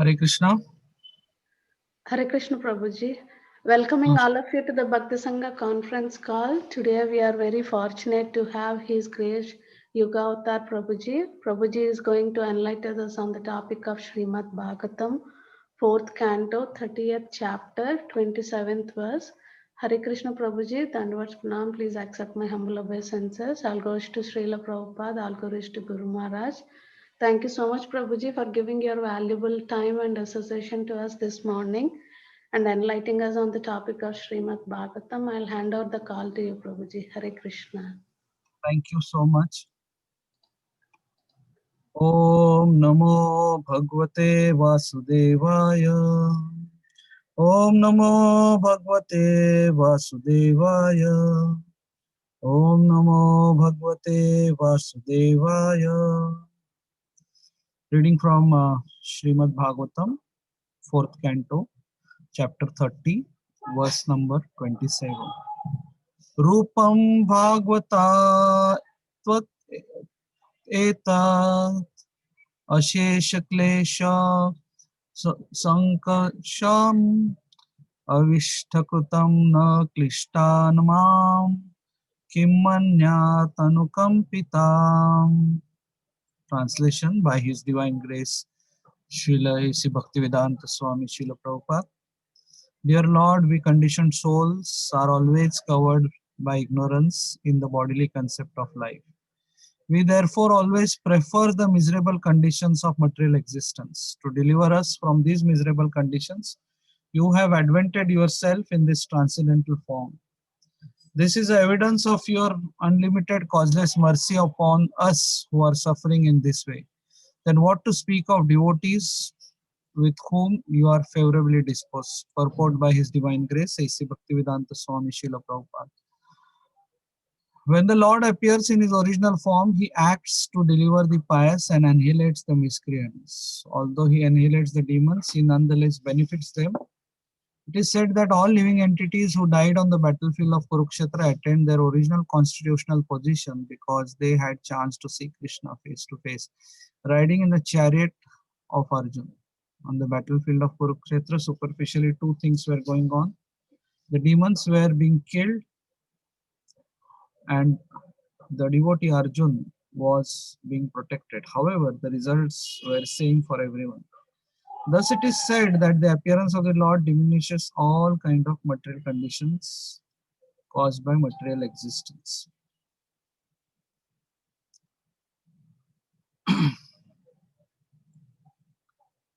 Hare Krishna. Hare Krishna Prabhuji. Welcoming all of you to the Bhakti Sangha conference call. Today we are very fortunate to have His Grace Yuga Avatar Prabhuji. Prabhuji is going to enlighten us on the topic of Srimad Bhagavatam, 4th canto, 30th chapter, 27th verse. Hare Krishna Prabhuji, Dandavats Pranam, please accept my humble obeisances. All goes to Srila Prabhupada, all goes to Guru Maharaj. Thank you so much, Prabhuji, for giving your valuable time and association to us this morning and enlightening us on the topic of Srimad Bhagavatam. I'll hand over the call to you, Prabhuji. Hare Krishna. Thank you so much. Om Namo Bhagavate Vasudevaya. Om Namo Bhagavate Vasudevaya. Om Namo Bhagavate Vasudevaya. Reading from Srimad Bhagavatam, 4th canto, chapter 30, verse number 27. Rupam Bhagavata Tvat Etat Ashesha Klesha Sankasham Avishtakrutam na klishtanamam Kimmanya tanukampitam. Translation by His Divine Grace Srila A.C. Bhaktivedanta Swami Srila Prabhupada. Dear Lord, we conditioned souls are always covered by ignorance in the bodily concept of life. We therefore always prefer the miserable conditions of material existence. To deliver us from these miserable conditions, you have advented yourself in this transcendental form. This is evidence of your unlimited causeless mercy upon us who are suffering in this way. Then what to speak of devotees with whom you are favorably disposed? Purport by His Divine Grace, A.C. Bhaktivedanta Swami Srila Prabhupada. When the Lord appears in His original form, He acts to deliver the pious and annihilates the miscreants. Although He annihilates the demons, He nonetheless benefits them. It is said that all living entities who died on the battlefield of Kurukshetra attained their original constitutional position because they had chance to see Krishna face to face, riding in the chariot of Arjuna. On the battlefield of Kurukshetra, superficially two things were going on. The demons were being killed and the devotee Arjun was being protected. However, the results were same for everyone. Thus it is said that the appearance of the Lord diminishes all kind of material conditions caused by material existence.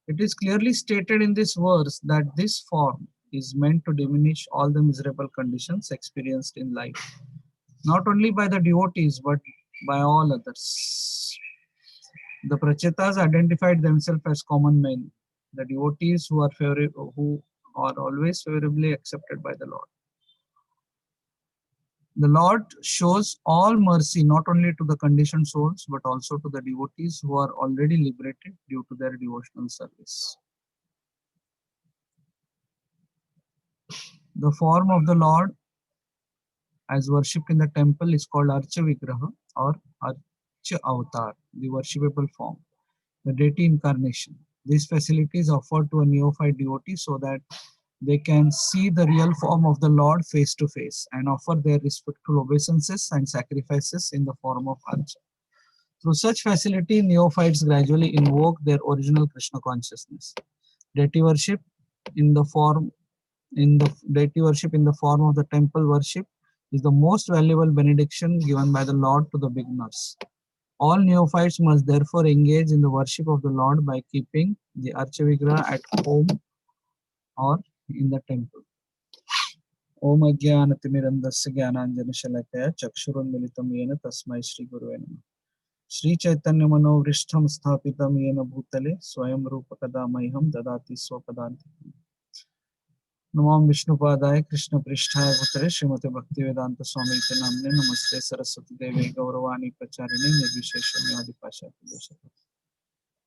It is clearly stated in this verse that this form is meant to diminish all the miserable conditions experienced in life, not only by the devotees but by all others. The Prachetas identified themselves as common men, the devotees who are always favorably accepted by the Lord. The Lord shows all mercy not only to the conditioned souls but also to the devotees who are already liberated due to their devotional service. The form of the Lord as worshipped in the temple is called Archa Vigraha or Archa Avatar, the worshipable form, the deity incarnation. This facility is offered to a neophyte devotee so that they can see the real form of the Lord face to face and offer their respectful obeisances and sacrifices in the form of Archa. Through such facility, neophytes gradually invoke their original Krishna consciousness. Deity worship in the form of the temple worship is the most valuable benediction given by the Lord to the beginners. All neophytes must therefore engage in the worship of the Lord by keeping the Archa Vigraha at home or in the temple. Om Ajnanaatimirandasya Jnananjana-shalakaya Chakshurunmilitam Yena Tasmai Shri Gurave Namah. Shri Chaitanya Manovristham Sthapitam Yena Bhutale Swayam Rupa Kadamaiham Dadati Swapadantikam. Namam Vishnupadaya Krishna Pristhaya Bhutale Srimate Bhaktivedanta Swami Iti Namne Namaste Saraswati Devi Gauravani Pracharini Nirvishesha Adipasha Pudeshata.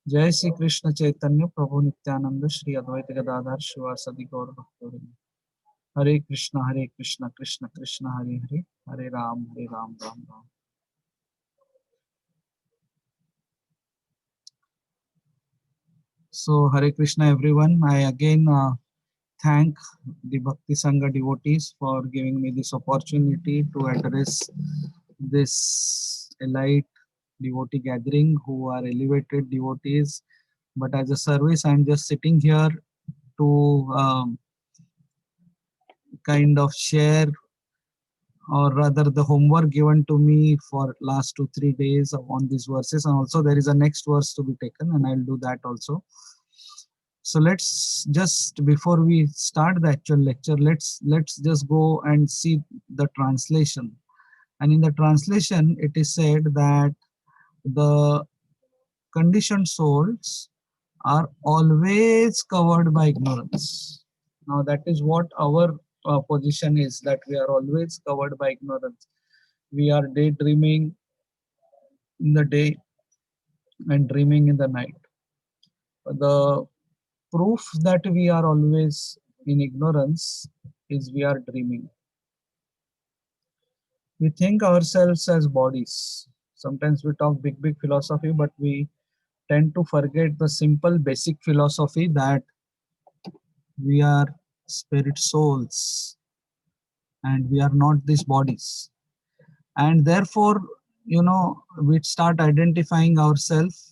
Jai Sri Krishna Chaitanya Prabhu Nityananda Shri Advaita Gadadhar Shivasadi Gaur Bhaktorim. Hare Krishna Krishna Krishna Hare Hare Hare Ram Ram Ram. So Hare Krishna everyone. I again thank the Bhakti Sangha devotees for giving me this opportunity to address this elite devotee gathering who are elevated devotees. But as a service, I'm just sitting here to kind of share, or rather the homework given to me for last 2 3 days on these verses, and also there is a next verse to be taken and I'll do that also. So let's just, before we start the actual lecture, let's just go and see the translation. And in the translation it is said that the conditioned souls are always covered by ignorance. Now that is what our position is, that we are always covered by ignorance. We are daydreaming in the day and dreaming in the night. The proof that we are always in ignorance is we are dreaming. We think ourselves as bodies. Sometimes we talk big philosophy, but we tend to forget the simple basic philosophy that we are spirit souls and we are not these bodies. And therefore, we start identifying ourselves.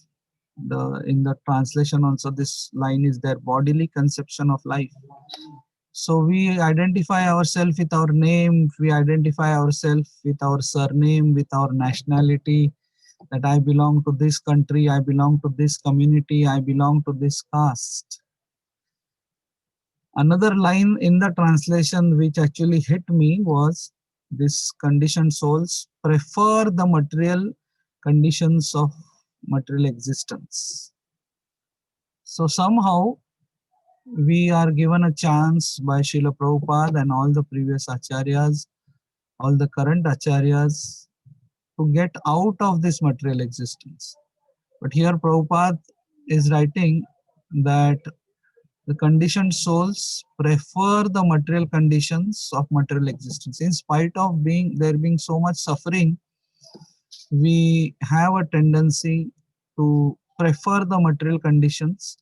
In the translation also this line is there: bodily conception of life. So we identify ourselves with our name, we identify ourselves with our surname, with our nationality, that I belong to this country, I belong to this community, I belong to this caste. Another line in the translation which actually hit me was, this conditioned souls prefer the material conditions of material existence. So somehow we are given a chance by Srila Prabhupada and all the previous acharyas, all the current acharyas, to get out of this material existence. But here Prabhupada is writing that the conditioned souls prefer the material conditions of material existence. In spite of there being so much suffering, we have a tendency to prefer the material conditions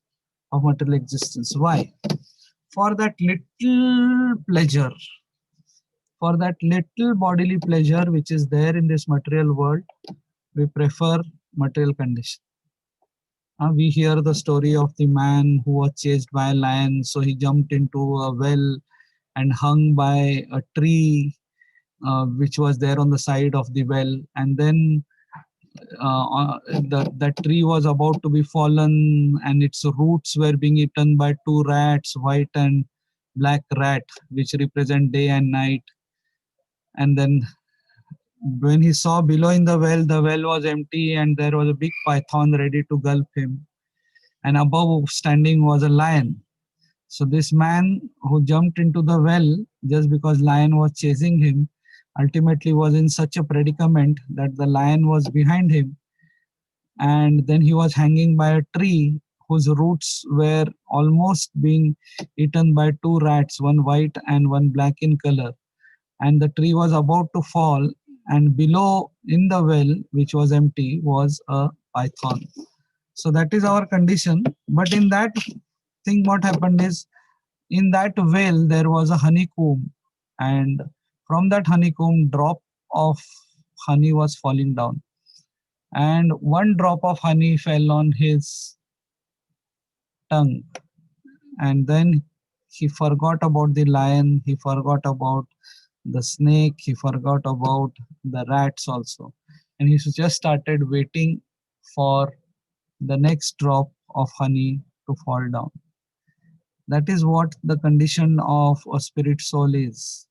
of material existence. Why? For that little pleasure, for that little bodily pleasure which is there in this material world, we prefer material condition. We hear the story of the man who was chased by a lion, so he jumped into a well and hung by a tree which was there on the side of the well, and then that tree was about to be fallen and its roots were being eaten by two rats, white and black rat, which represent day and night. And then when he saw below in the well was empty and there was a big python ready to gulp him, and above standing was a lion. So this man who jumped into the well just because lion was chasing him ultimately was in such a predicament that the lion was behind him, and then he was hanging by a tree whose roots were almost being eaten by two rats, one white and one black in color, and the tree was about to fall, and below in the well which was empty was a python. So that is our condition. But in that thing, what happened is, in that well there was a honeycomb, and from that honeycomb drop of honey was falling down, and one drop of honey fell on his tongue, and then he forgot about the lion, he forgot about the snake, he forgot about the rats also, and he just started waiting for the next drop of honey to fall down. That is what the condition of a spirit soul is.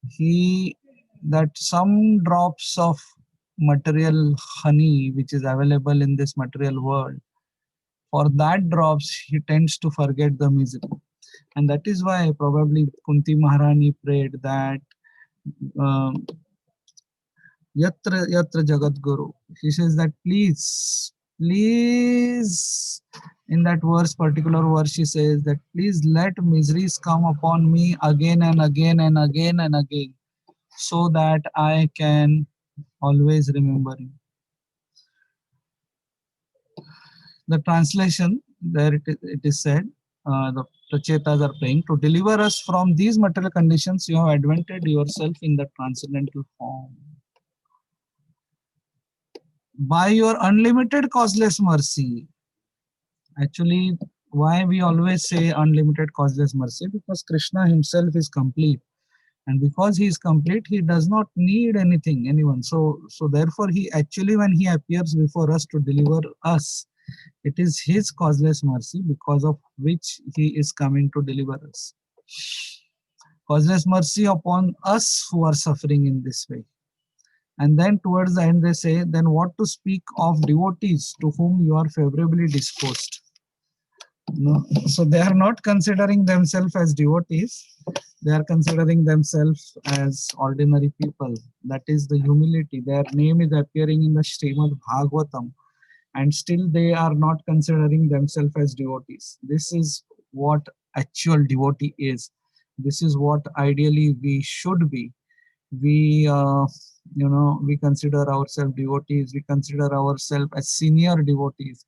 He That some drops of material honey which is available in this material world, for that drops he tends to forget the misery. And that is why probably Kunti Maharani prayed that Yatra Yatra Jagat Guru. He says that please, in that particular verse, she says that please let miseries come upon me again and again and again and again, so that I can always remember you. The translation there it is said, the Chetas are praying, to deliver us from these material conditions, you have advented yourself in the transcendental form. By your unlimited causeless mercy. Actually, why we always say unlimited causeless mercy? Because Krishna himself is complete. And because he is complete, he does not need anything, anyone. So therefore, he actually, when he appears before us to deliver us, it is his causeless mercy because of which he is coming to deliver us. Causeless mercy upon us who are suffering in this way. And then towards the end, they say, then what to speak of devotees to whom you are favorably disposed? No, so they are not considering themselves as devotees. They are considering themselves as ordinary people. That is the humility. Their name is appearing in the Srimad Bhagavatam, and still they are not considering themselves as devotees. This is what actual devotee is. This is what ideally we should be. We, we consider ourselves devotees. We consider ourselves as senior devotees.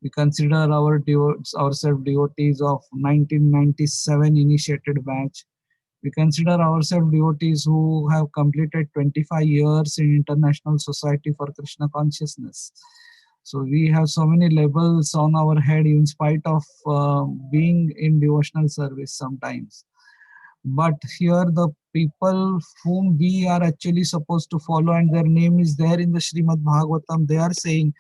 We consider ourselves devotees of 1997 initiated batch. We consider ourselves devotees who have completed 25 years in International Society for Krishna Consciousness. So we have so many labels on our head in spite of being in devotional service sometimes. But here the people whom we are actually supposed to follow, and their name is there in the Srimad Bhagavatam, they are saying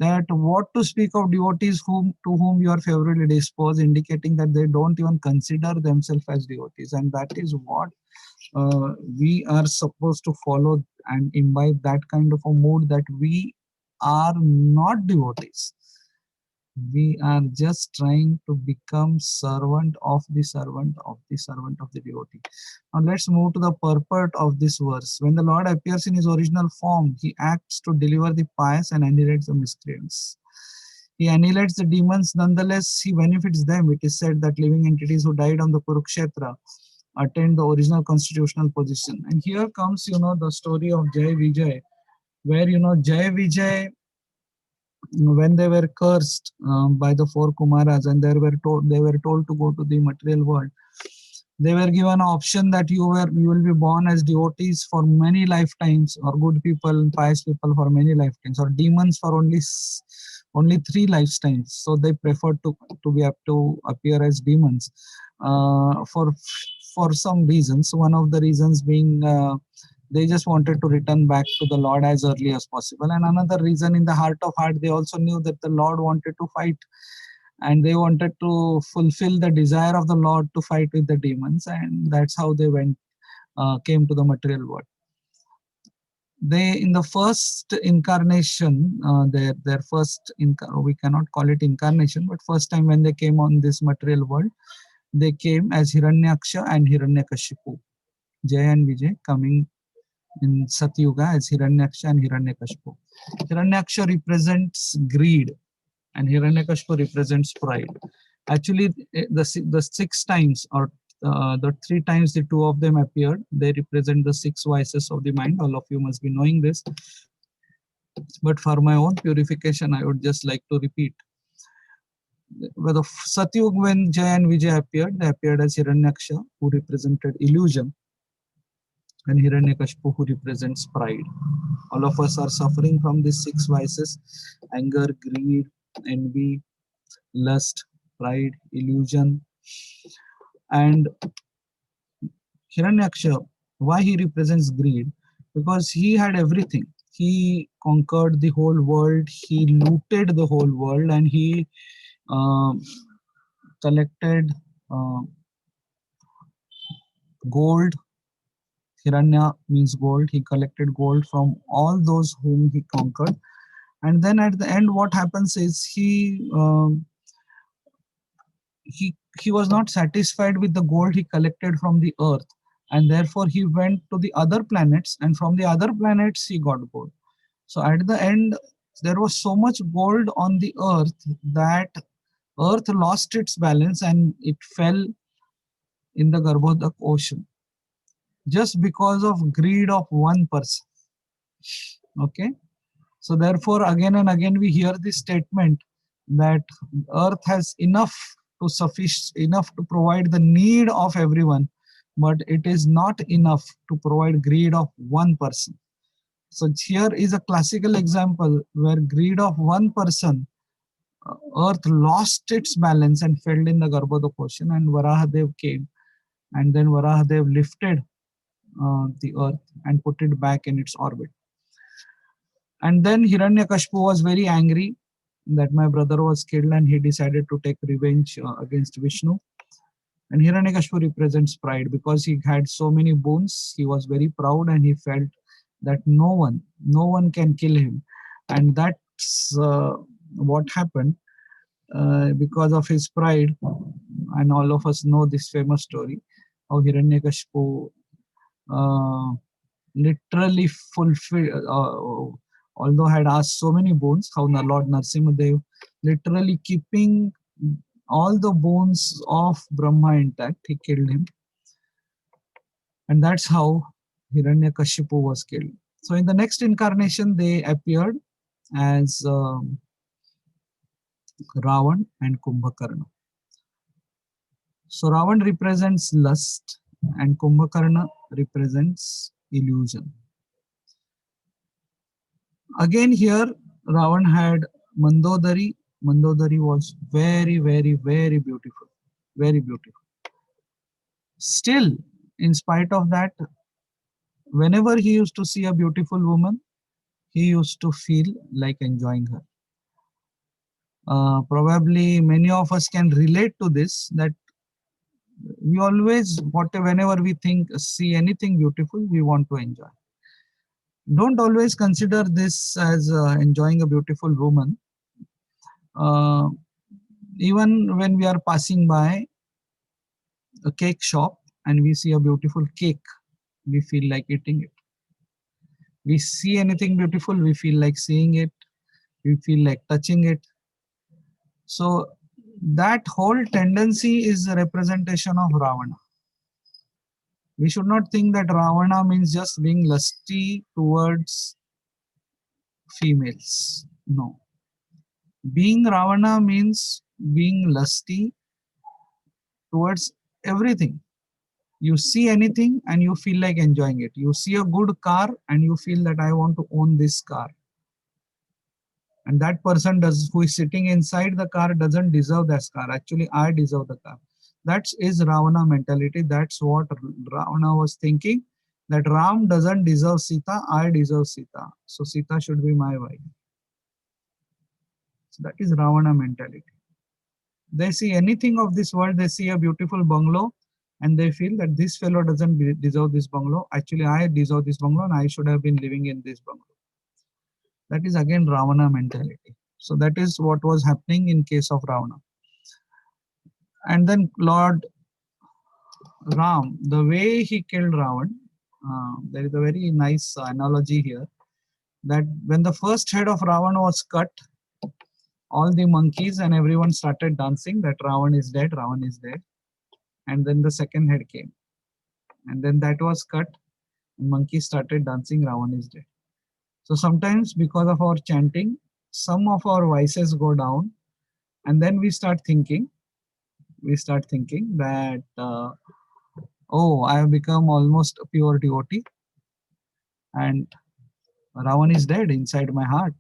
that what to speak of devotees to whom you are favorably disposed, indicating that they don't even consider themselves as devotees. And that is what we are supposed to follow and imbibe that kind of a mood, that we are not devotees. We are just trying to become servant of the servant of the servant of the devotee. Now let's move to the purport of this verse. When the Lord appears in his original form, he acts to deliver the pious and annihilates the miscreants. He annihilates the demons, nonetheless he benefits them. It is said that living entities who died on the Kurukshetra attained the original constitutional position. And here comes, the story of Jai Vijay, where, Jai Vijay, when they were cursed by the four Kumaras, and they were told to go to the material world, they were given an option that you will be born as devotees for many lifetimes, or good people, pious people for many lifetimes, or demons for only 3 lifetimes. So they preferred to appear as demons for some reasons. One of the reasons being they just wanted to return back to the Lord as early as possible. And another reason, in the heart of heart, they also knew that the Lord wanted to fight, and they wanted to fulfill the desire of the Lord to fight with the demons. And that's how they came to the material world. They, in the first incarnation, their first, we cannot call it incarnation, but first time when they came on this material world, they came as Hiranyaksha and Hiranyakashipu. Jai and Vijay coming in Satyuga as Hiranyaksha and Hiranyakashipu. Hiranyaksha represents greed and Hiranyakashipu represents pride. Actually, the 6 times, or the 3 times the 2 of them appeared, they represent the 6 vices of the mind. All of you must be knowing this. But for my own purification, I would just like to repeat. With the Satyug, when Jai and Vijay appeared, they appeared as Hiranyaksha, who represented illusion, and Hiranyakashipu, who represents pride. All of us are suffering from these 6 vices: anger, greed, envy, lust, pride, illusion. And Hiranyaksha, why he represents greed? Because he had everything. He conquered the whole world, he looted the whole world, and he collected gold. Hiranya means gold. He collected gold from all those whom he conquered. And then at the end, what happens is he was not satisfied with the gold he collected from the earth, and therefore he went to the other planets, and from the other planets he got gold. So at the end, there was so much gold on the earth that earth lost its balance and it fell in the Garbhodak ocean, just because of greed of one person. Okay, so therefore again and again we hear this statement that earth has enough to provide the need of everyone, but it is not enough to provide greed of one person. So here is a classical example where greed of one person, earth lost its balance and fell in the Garbhoda ocean, and Varahadev came, and then Varahadev lifted the earth and put it back in its orbit. And then Hiranyakashipu was very angry that my brother was killed, and he decided to take revenge against Vishnu. And Hiranyakashipu represents pride because he had so many boons. He was very proud and he felt that no one can kill him. And that's what happened because of his pride. And all of us know this famous story how Hiranyakashipu uh, literally fulfilled, although had asked so many boons, how Lord Narsimhadev literally keeping all the bones of Brahma intact, he killed him. And that's how Hiranyakashipu was killed. So in the next incarnation, they appeared as Ravan and Kumbhakarna. So Ravan represents lust and Kumbhakarna represents illusion. Again here, Ravan had Mandodari. Mandodari was very, very, very beautiful. Very beautiful. Still, in spite of that, whenever he used to see a beautiful woman, he used to feel like enjoying her. Probably many of us can relate to this, that we always, whenever we see anything beautiful, we want to enjoy. Don't always consider this as enjoying a beautiful woman. Even when we are passing by a cake shop and we see a beautiful cake, we feel like eating it. We see anything beautiful, we feel like seeing it, we feel like touching it. So that whole tendency is a representation of Ravana. We should not think that Ravana means just being lusty towards females. No. Being Ravana means being lusty towards everything. You see anything and you feel like enjoying it. You see a good car and you feel that I want to own this car. And that person who is sitting inside the car doesn't deserve that car. Actually, I deserve the car. That is Ravana mentality. That's what Ravana was thinking. That Ram doesn't deserve Sita, I deserve Sita. So Sita should be my wife. So that is Ravana mentality. They see anything of this world, they see a beautiful bungalow, and they feel that this fellow doesn't deserve this bungalow. Actually, I deserve this bungalow and I should have been living in this bungalow. That is again Ravana mentality. So that is what was happening in case of Ravana. And then Lord Ram, the way he killed Ravan, there is a very nice analogy here, that when the first head of Ravan was cut, all the monkeys and everyone started dancing that Ravan is dead, Ravan is dead. And then the second head came. And then that was cut, and monkeys started dancing, Ravan is dead. So sometimes because of our chanting, some of our vices go down, and then we start thinking that, oh, I have become almost a pure devotee, and Ravan is dead inside my heart.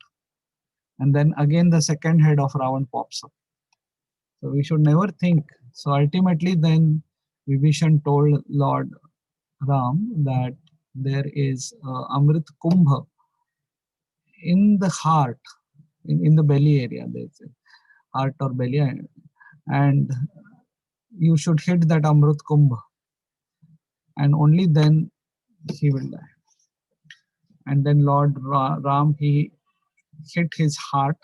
And then again the second head of Ravan pops up. So we should never think. So ultimately then Vibhishan told Lord Ram that there is Amrit Kumbha in the heart, in the belly area, there's a heart or belly, and you should hit that Amrit Kumbha, and only then he will die. And then Lord Ram, he hit his heart,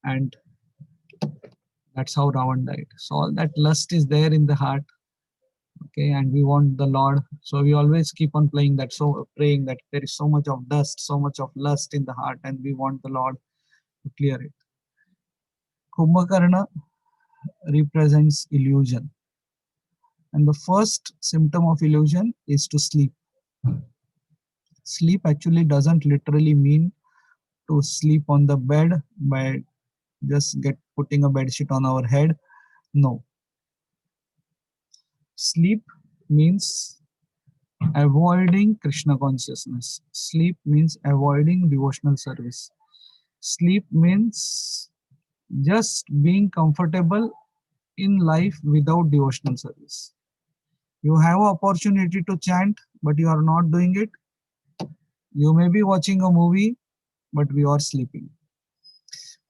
and that's how Ravan died. So all that lust is there in the heart, okay, and we want the Lord. So we always keep on playing that, so praying that there is so much of dust, so much of lust in the heart, and we want the Lord to clear it. Kumbhakarna represents illusion, and the first symptom of illusion is to sleep. Sleep actually doesn't literally mean to sleep on the bed by just get putting a bed sheet on our head. No. Sleep means avoiding Krishna consciousness. Sleep means avoiding devotional service. Sleep means just being comfortable in life without devotional service. You have an opportunity to chant, but you are not doing it. You may be watching a movie, but we are sleeping.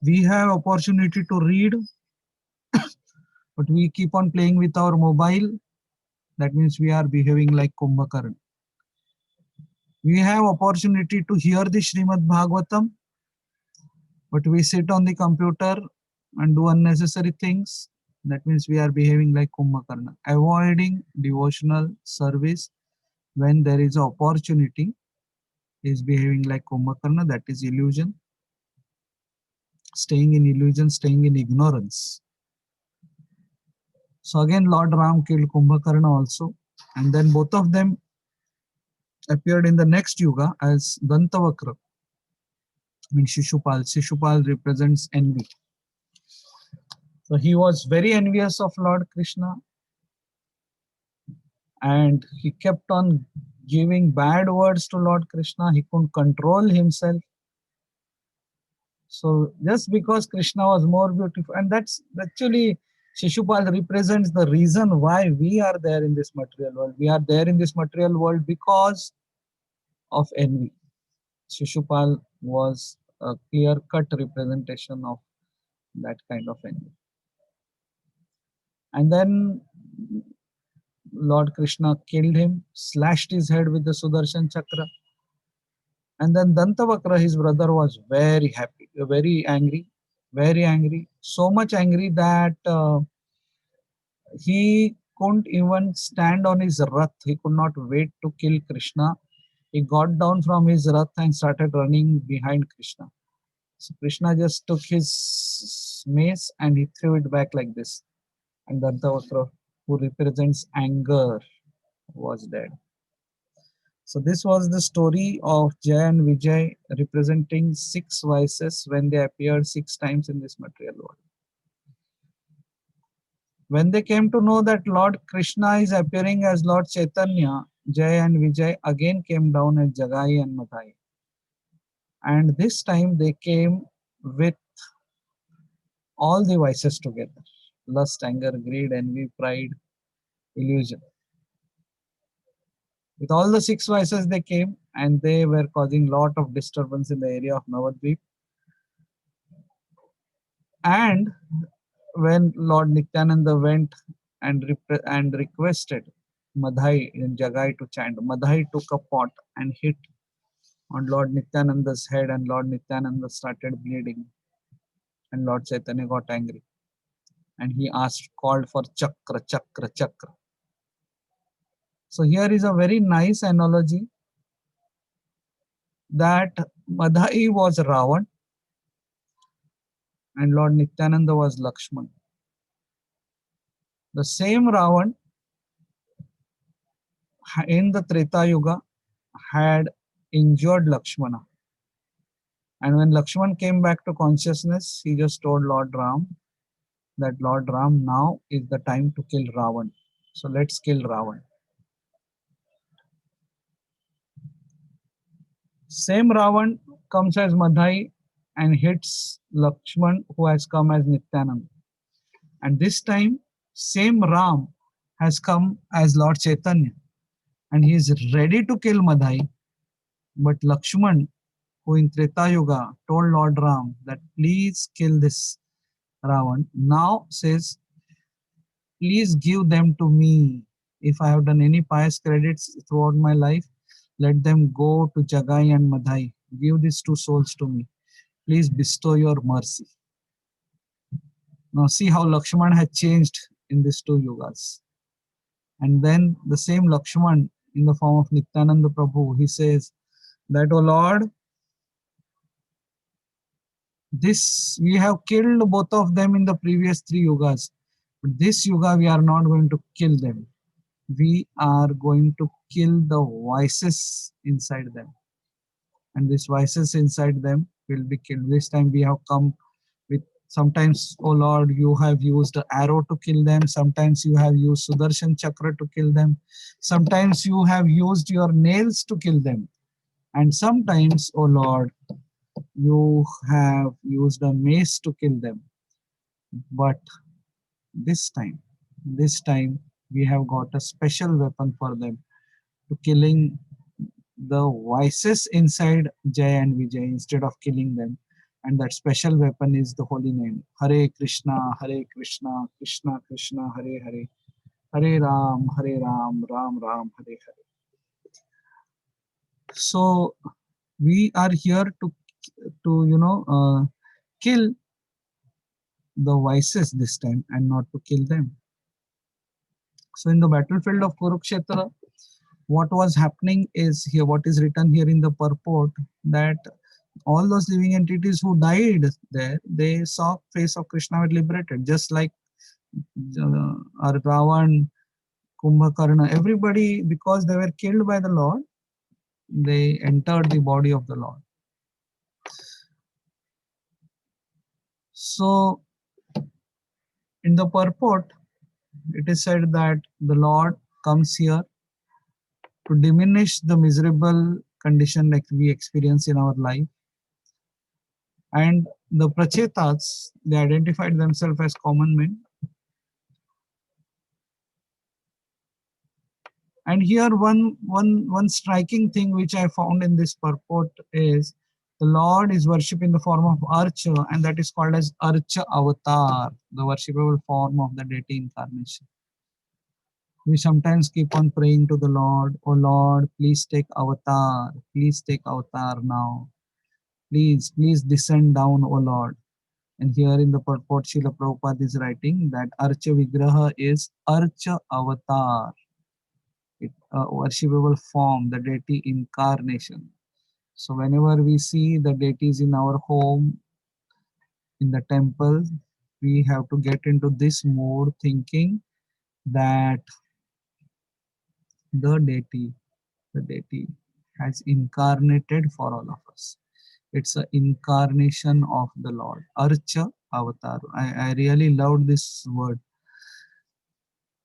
We have opportunity to read, but we keep on playing with our mobile. That means we are behaving like Kumbhakarna. We have opportunity to hear the Srimad Bhagavatam, but we sit on the computer and do unnecessary things. That means we are behaving like Kumbhakarna. Avoiding devotional service when there is an opportunity is behaving like Kumbhakarna. That is illusion. Staying in illusion, staying in ignorance. So again, Lord Ram killed Kumbhakarna also, and then both of them appeared in the next yuga as Dantavakra. I mean Shishupal. Shishupal represents envy. So he was very envious of Lord Krishna, and he kept on giving bad words to Lord Krishna. He couldn't control himself. So just because Krishna was more beautiful, and that's actually Shishupal represents the reason why we are there in this material world. We are there in this material world because of envy. Shishupal was a clear-cut representation of that kind of envy. And then Lord Krishna killed him, slashed his head with the Sudarshan Chakra. And then Dantavakra, his brother, was very happy, very angry, so much angry that he couldn't even stand on his rath. He could not wait to kill Krishna. He got down from his rath and started running behind Krishna. So Krishna just took his mace and he threw it back like this. And Dantavakra, who represents anger, was dead. So this was the story of Jay and Vijay representing 6 vices when they appeared 6 times in this material world. When they came to know that Lord Krishna is appearing as Lord Chaitanya, Jay and Vijay again came down as Jagai and Madhai. And this time they came with all the vices together: lust, anger, greed, envy, pride, illusion. With all the 6 vices they came, and they were causing lot of disturbance in the area of Navadvip. And when Lord Nityananda went and requested Madhai and Jagai to chant, Madhai took a pot and hit on Lord Nityananda's head, and Lord Nityananda started bleeding. And Lord Chaitanya got angry, and he called for Chakra, Chakra, Chakra. So here is a very nice analogy that Madhai was Ravan and Lord Nityananda was Lakshman. The same Ravan in the Treta Yuga had injured Lakshmana. And when Lakshman came back to consciousness, he just told Lord Ram that Lord Ram, now is the time to kill Ravan. So let's kill Ravan. Same Ravan comes as Madhai and hits Lakshman, who has come as Nityananda. And this time, same Ram has come as Lord Chaitanya. And he is ready to kill Madhai. But Lakshman, who in Treta Yuga told Lord Ram that please kill this Ravan, now says, please give them to me. If I have done any pious credits throughout my life, let them go to Jagai and Madhai. Give these 2 souls to me. Please bestow your mercy. Now see how Lakshman has changed in these 2 yugas. And then the same Lakshman in the form of Nityananda Prabhu, he says that, oh Lord, this we have killed both of them in the previous 3 yugas. But this yuga we are not going to kill them. We are going to kill the vices inside them. And these vices inside them will be killed. This time we have come with Sometimes, oh Lord, you have used an arrow to kill them. Sometimes you have used Sudarshan Chakra to kill them. Sometimes you have used your nails to kill them. And sometimes, oh Lord, you have used a mace to kill them. But this time, we have got a special weapon for them to killing the vices inside Jay and Vijay instead of killing them. And that special weapon is the holy name. Hare Krishna, Krishna Krishna, Hare Hare, Hare Ram, Ram Ram, Hare Hare. So we are here to kill the vices this time and not to kill them. So in the battlefield of Kurukshetra, what was happening is here, what is written here in the purport, that all those living entities who died there, they saw face of Krishna were liberated, just like Ravan, Kumbhakarna, everybody, because they were killed by the Lord, they entered the body of the Lord. So in the purport, it is said that the Lord comes here to diminish the miserable condition like we experience in our life. And the Prachetas, they identified themselves as common men. And here one striking thing which I found in this purport is the Lord is worshipped in the form of Archa, and that is called as Archa Avatar, the worshipable form of the deity incarnation. We sometimes keep on praying to the Lord, oh Lord, please take avatar now. Please descend down, O Lord. And here in the purport, Srila Prabhupada is writing that Archa Vigraha is Archa Avatar, a worshipable form, the deity incarnation. So whenever we see the deities in our home, in the temple, we have to get into this mode thinking that the deity has incarnated for all of us. It's an incarnation of the Lord. Archa Avatar. I really loved this word.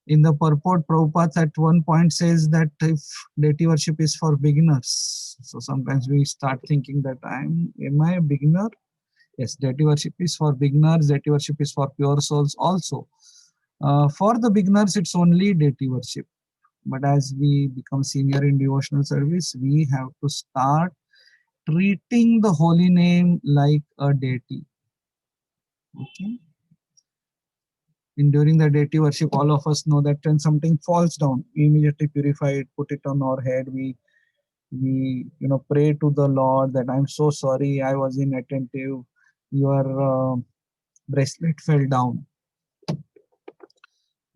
In the purport, Prabhupada at one point says that if deity worship is for beginners, so sometimes we start thinking that am I a beginner? Yes, deity worship is for beginners, deity worship is for pure souls also. For the beginners, it's only deity worship. But as we become senior in devotional service, we have to start treating the holy name like a deity. Okay. In during the deity worship, all of us know that when something falls down, we immediately purify it, put it on our head. We pray to the Lord that I'm so sorry, I was inattentive. Your bracelet fell down.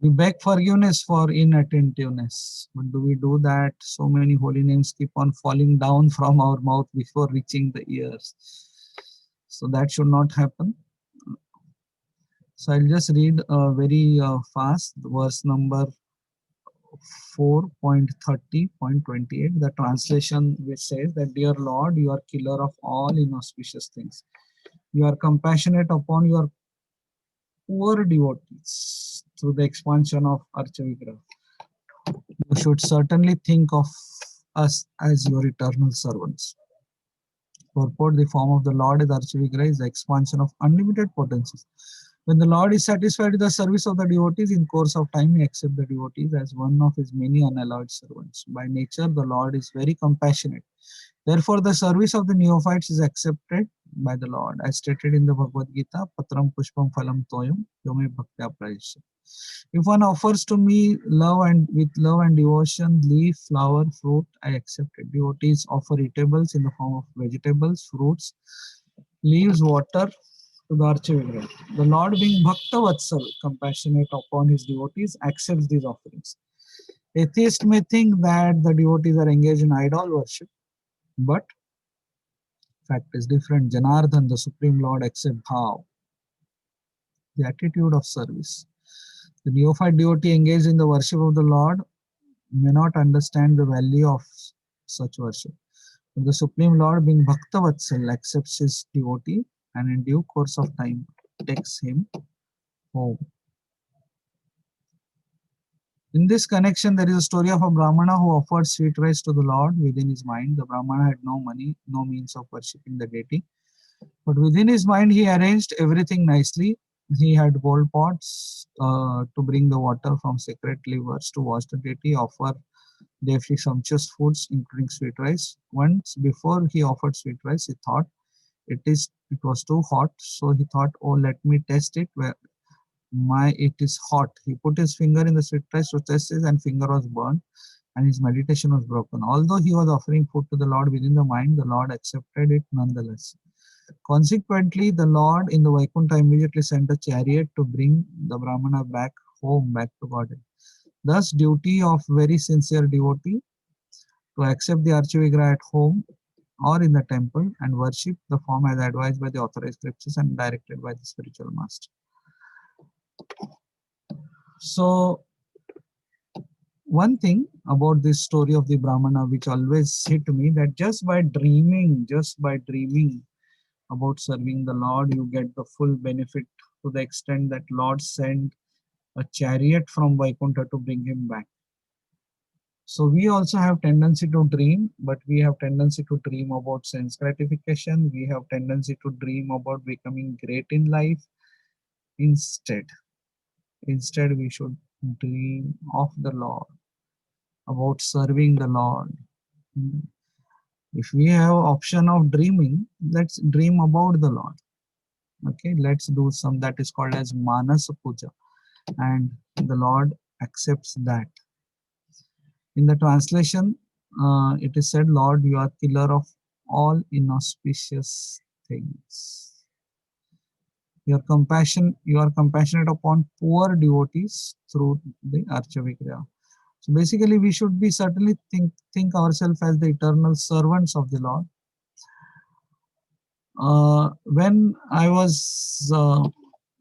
We beg forgiveness for inattentiveness. But do we do that? So many holy names keep on falling down from our mouth before reaching the ears. So that should not happen. So I'll just read very fast verse number 4.30.28. The translation which says that, Dear Lord, you are killer of all inauspicious things. You are compassionate upon your poor devotees through the expansion of Archa Vigraha. You should certainly think of us as your eternal servants. Purport: the form of the Lord is Archa Vigraha, is the expansion of unlimited potencies. When the Lord is satisfied with the service of the devotees, in course of time he accepts the devotees as one of his many unalloyed servants. By nature, the Lord is very compassionate. Therefore, the service of the neophytes is accepted by the Lord. As stated in the Bhagavad Gita, Patram Pushpam Phalam Toyam Yome Bhaktya Prayasya. If one offers to me with love and devotion, leaf, flower, fruit, I accept it. Devotees offer eatables in the form of vegetables, fruits, leaves, water to the Archa Vigraha. The Lord, being Bhakta Vatsal, compassionate upon his devotees, accepts these offerings. Atheists may think that the devotees are engaged in idol worship, but fact is different. Janardhan, the Supreme Lord, accepts bhav, the attitude of service. The neophyte devotee engaged in the worship of the Lord may not understand the value of such worship. The Supreme Lord, being Bhakta Vatsal, accepts his devotee, and in due course of time, takes him home. In this connection, there is a story of a Brahmana who offered sweet rice to the Lord within his mind. The Brahmana had no money, no means of worshipping the deity. But within his mind, he arranged everything nicely. He had gold pots to bring the water from sacred rivers to wash the deity, offer daily sumptuous foods, including sweet rice. Once before he offered sweet rice, he thought it was too hot, so he thought, oh, let me test it. Where it is hot. He put his finger in the sweet rice to test it, and finger was burned, and his meditation was broken. Although he was offering food to the Lord within the mind, the Lord accepted it nonetheless. Consequently, the Lord in the Vaikuntha immediately sent a chariot to bring the Brahmana back home, back to Godhead. Thus, duty of very sincere devotee to accept the Archavigraha at home or in the temple and worship the form as advised by the authorized scriptures and directed by the spiritual master. So, one thing about this story of the Brahmana which always hit me, that just by dreaming about serving the Lord, you get the full benefit, to the extent that Lord sent a chariot from Vaikuntha to bring him back. So we also have tendency to dream, but we have tendency to dream about sense gratification. We have tendency to dream about becoming great in life. Instead, we should dream of the Lord, about serving the Lord. If we have option of dreaming, let's dream about the Lord. Okay, let's do some that is called as Manasa Puja, and the Lord accepts that. In the translation, it is said, Lord, you are killer of all inauspicious things. You are compassionate upon poor devotees through the Archavigraha. So basically, we should be certainly think ourselves as the eternal servants of the Lord. When I was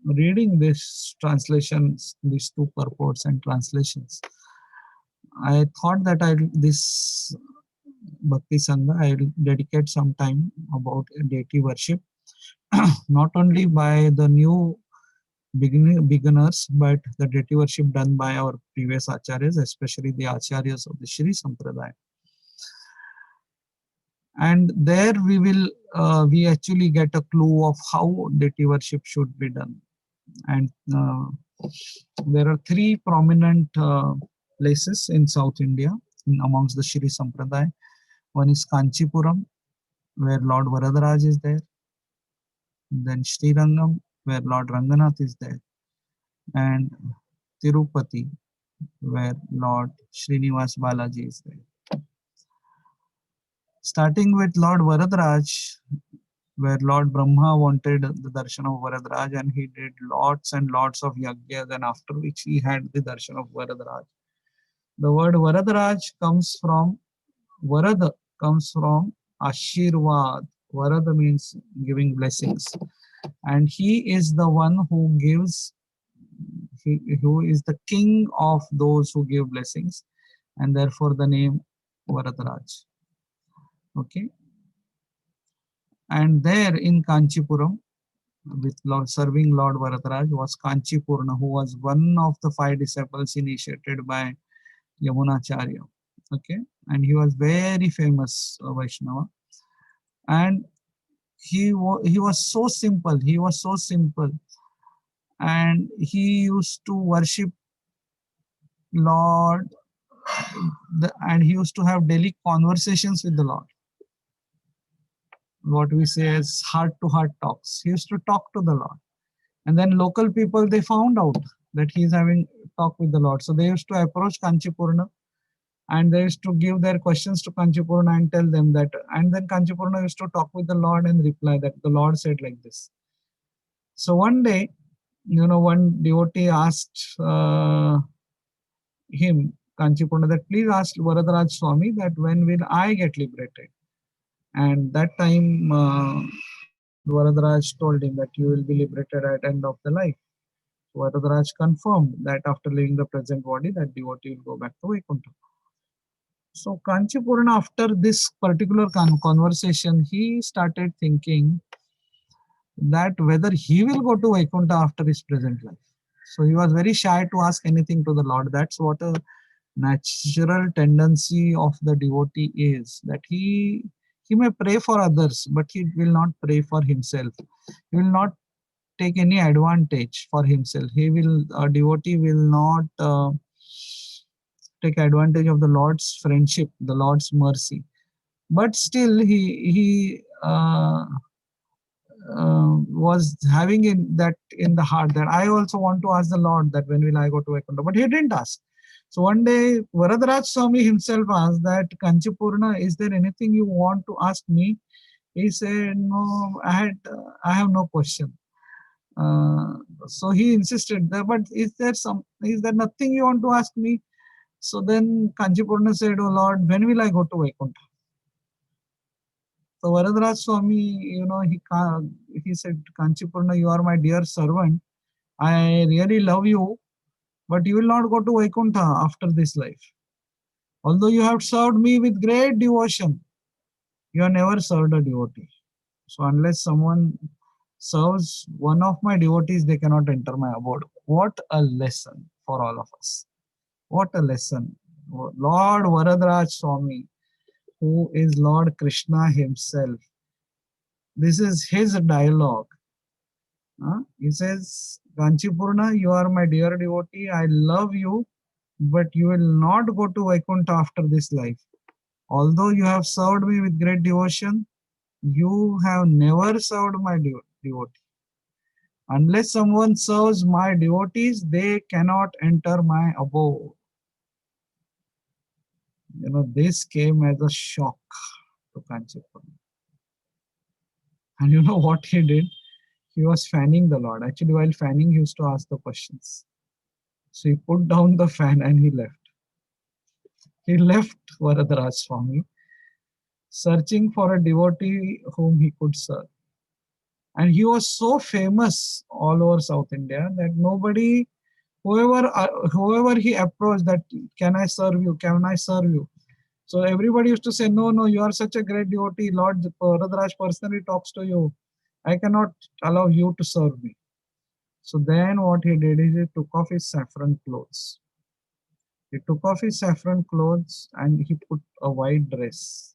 reading this translations, these two purports and translations, I thought that this Bhakti Sangha, I'll dedicate some time about deity worship, not only by the new beginners, but the deity worship done by our previous acharyas, especially the acharyas of the Shri Sampradaya. And there we actually get a clue of how deity worship should be done. And there are three prominent places in South India amongst the Shri Sampradaya. One is Kanchipuram, where Lord Varadaraj is there. Then Srirangam, where Lord Ranganath is there. And Tirupati, where Lord Srinivas Balaji is there. Starting with Lord Varadaraj, where Lord Brahma wanted the darshan of Varadaraj, and he did lots and lots of yajnas, and after which he had the darshan of Varadaraj. The word Varadaraj comes from Varada, comes from Ashirvad. Varada means giving blessings, and he is the one who gives, who is the king of those who give blessings, and therefore the name Varadaraj. Okay, and there in Kanchipuram, with serving Lord Varadaraj, was Kanchipurna, who was one of the 5 disciples initiated by Yamunacharya. Okay, and he was very famous Vaishnava, and he was so simple. He was so simple, and he used to worship Lord, and he used to have daily conversations with the Lord. What we say as heart-to-heart talks. He used to talk to the Lord, and then local people, they found out that he is having talk with the Lord. So they used to approach Kanchipurna, and they used to give their questions to Kanchipurna and tell them that, and then Kanchipurna used to talk with the Lord and reply that the Lord said like this. So one day, one devotee asked him, Kanchipurna, that please ask Varadaraj Swami that when will I get liberated? And that time Lord Varadaraj told him that you will be liberated at end of the life. Varadaraj confirmed that after leaving the present body, that devotee will go back to Vaikuntha. So Kanchipurna, after this particular conversation, he started thinking that whether he will go to Vaikuntha after his present life. So he was very shy to ask anything to the Lord. That's what a natural tendency of the devotee is, that he may pray for others, but he will not pray for himself. He will not take any advantage for himself. A devotee will not take advantage of the Lord's friendship, the Lord's mercy. But still, he was having in the heart that I also want to ask the Lord that when will I go to Vaikuntha. But he didn't ask. So one day, Varadaraj Swami himself asked that, Kanchipurna, is there anything you want to ask me? He said, no, I have no question. So he insisted that, but is there nothing you want to ask me? So then Kanchipurna said, oh Lord, when will I go to Vaikuntha? So Varadaraj Swami, he said, Kanchipurna, you are my dear servant. I really love you, but you will not go to Vaikuntha after this life. Although you have served me with great devotion, you have never served a devotee. So unless someone serves one of my devotees, they cannot enter my abode. What a lesson for all of us. What a lesson. Lord Varadaraj Swami, who is Lord Krishna himself. This is his dialogue. He says, Kanchipurna, you are my dear devotee. I love you, but you will not go to Vaikuntha after this life. Although you have served me with great devotion, you have never served my devotee. Unless someone serves my devotees, they cannot enter my abode. This came as a shock to Kanchipurna. And you know what he did? He was fanning the Lord. Actually, while fanning, he used to ask the questions. So he put down the fan and he left. He left Varadaraj Swami, searching for a devotee whom he could serve. And he was so famous all over South India that whoever he approached, that can I serve you? Can I serve you? So everybody used to say, no, you are such a great devotee. Lord Varadaraj personally talks to you. I cannot allow you to serve me. So then what he did is he took off his saffron clothes. He took off his saffron clothes and he put a white dress.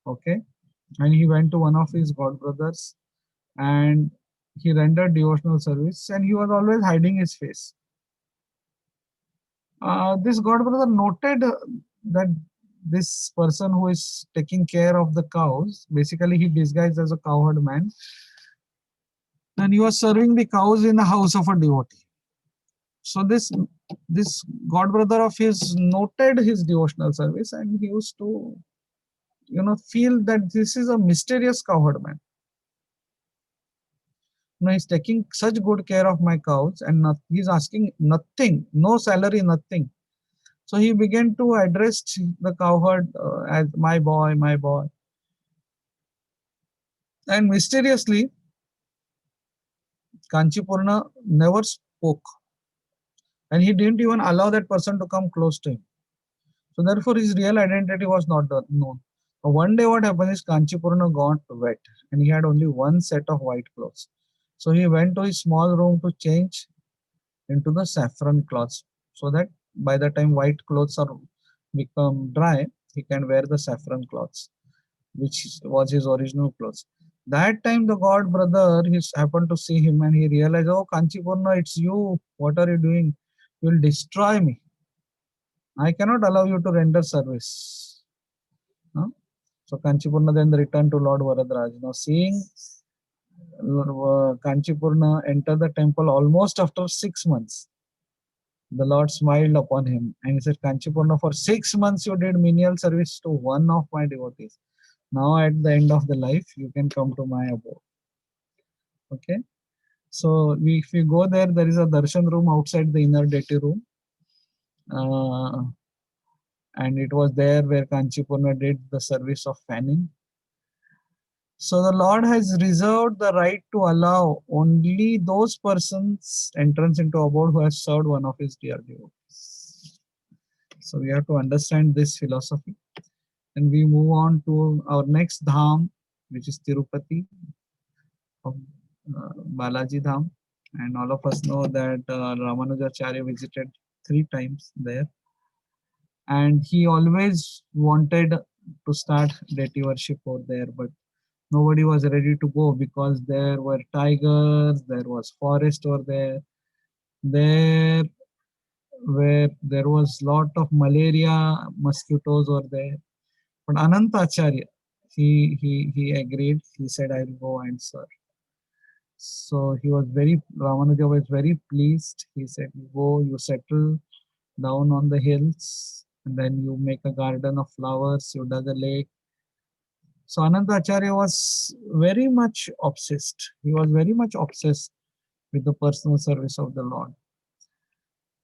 Okay. And he went to one of his god brothers and he rendered devotional service, and he was always hiding his face. This god brother noted that this person who is taking care of the cows, basically he disguised as a cowherd man, and he was serving the cows in the house of a devotee. So this god brother of his noted his devotional service, and he used to feel that this is a mysterious cowherd man. He's taking such good care of my cows, and he's asking nothing, no salary, nothing. So he began to address the cowherd as my boy, my boy. And mysteriously, Kanchipurna never spoke. And he didn't even allow that person to come close to him. So therefore, his real identity was not known. One day what happened is Kanchipurna got wet and he had only one set of white clothes. So he went to his small room to change into the saffron cloths, so that by the time white clothes are become dry, he can wear the saffron cloths, which was his original clothes. That time the god brother, he happened to see him and he realized, oh Kanchipurna, it's you. What are you doing? You will destroy me. I cannot allow you to render service. So Kanchipurna then returned to Lord Varadaraj. Now seeing Kanchipurna enter the temple almost after 6 months, the Lord smiled upon him and he said, Kanchipurna, for 6 months you did menial service to one of my devotees. Now at the end of the life, you can come to my abode. Okay. So if we go there, there is a darshan room outside the inner deity room. And it was there where Kanchipurna did the service of fanning. So the Lord has reserved the right to allow only those persons entrance into abode who have served one of his dear devotees. So we have to understand this philosophy. And we move on to our next dham, which is Tirupati. Balaji Dham, and all of us know that Ramanujacharya visited 3 times there, and he always wanted to start deity worship over there, but nobody was ready to go because there were tigers, there was forest over there, there there was lot of malaria, mosquitoes were there. But Ananta Acharya, he agreed. He said, "I'll go and serve." So he was very Ramanuja was very pleased. He said, "You go, you settle down on the hills, and then you make a garden of flowers. You dug a lake." So Ananta Acharya was very much obsessed. He was very much obsessed with the personal service of the Lord.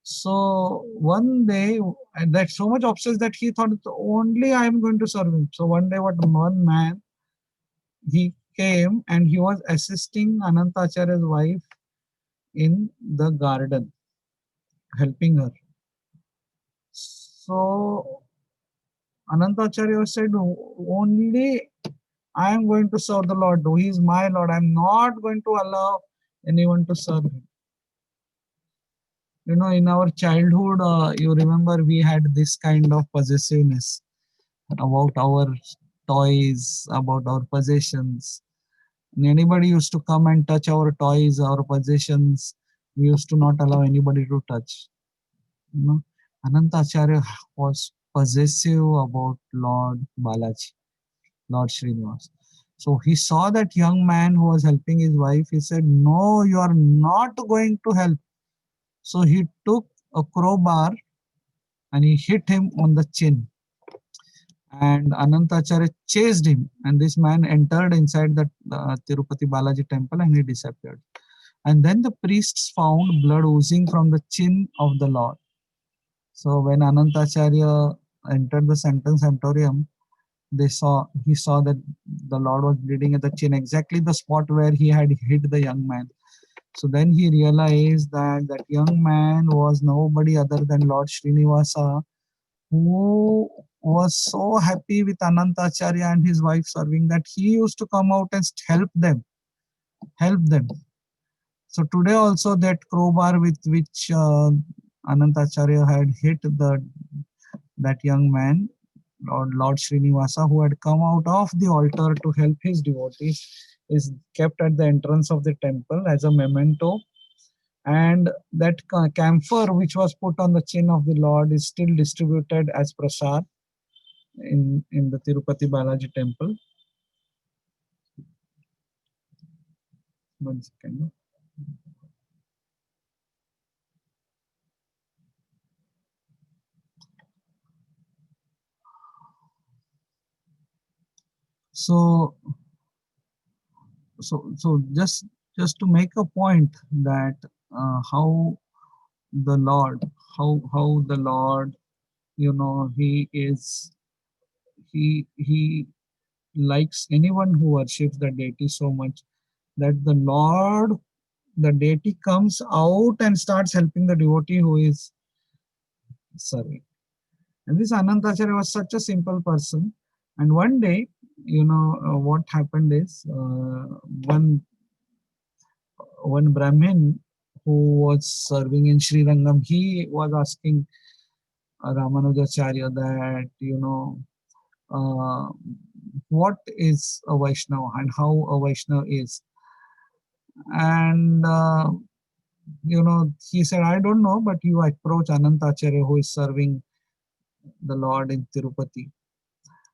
So one day, and that so much obsessed that he thought only I am going to serve him. So one day, what one man he came and he was assisting Anantacharya's wife in the garden, helping her. So Anantacharya said, only I am going to serve the Lord. He is my Lord. I am not going to allow anyone to serve him. You know, in our childhood, you remember we had this kind of possessiveness about our toys, about our possessions. And anybody used to come and touch our toys, our possessions. We used to not allow anybody to touch. You know, Ananta Acharya was possessive about Lord Balaji, Lord Srinivas. So he saw that young man who was helping his wife. He said, "No, you are not going to help." So he took a crowbar and he hit him on the chin. And Anantacharya chased him, and this man entered inside the Tirupati Balaji temple and he disappeared. And then the priests found blood oozing from the chin of the Lord. So when Anantacharya entered the sanctorium, he saw that the Lord was bleeding at the chin, exactly the spot where he had hit the young man. So then he realized that that young man was nobody other than Lord Srinivasa, who was so happy with Anantacharya and his wife serving that he used to come out and help them, help them. So today also that crowbar with which Anantacharya had hit that young man, Lord Srinivasa, who had come out of the altar to help his devotees, is kept at the entrance of the temple as a memento. And that camphor which was put on the chin of the Lord is still distributed as prasad in the Tirupati Balaji temple. One second. So, just to make a point that how the Lord, how the Lord, you know, he likes anyone who worships the deity so much that the Lord, the deity comes out and starts helping the devotee who is serving. And this Anantacharya was such a simple person. And one day, you know, what happened is one Brahmin who was serving in Sri Rangam, he was asking Ramanujacharya that, you know, uh, what is a Vaishnava and how a Vaishnava is. And, you know, he said, I don't know, but you approach Anantacharya who is serving the Lord in Tirupati.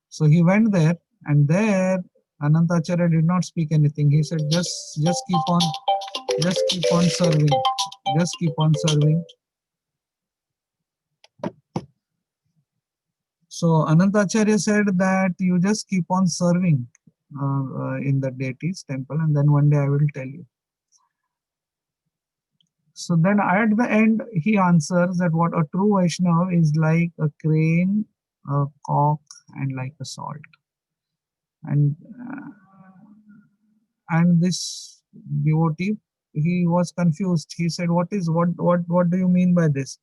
So he went there, and there Anantacharya did not speak anything. He said, just keep on serving, just keep on serving. So Anantacharya said that you just keep on serving in the deity's temple, and then one day I will tell you. So then at the end, he answers that what a true Vaishnava is like a crane, a cock, and like a salt. And this devotee, he was confused. He said, what do you mean by this?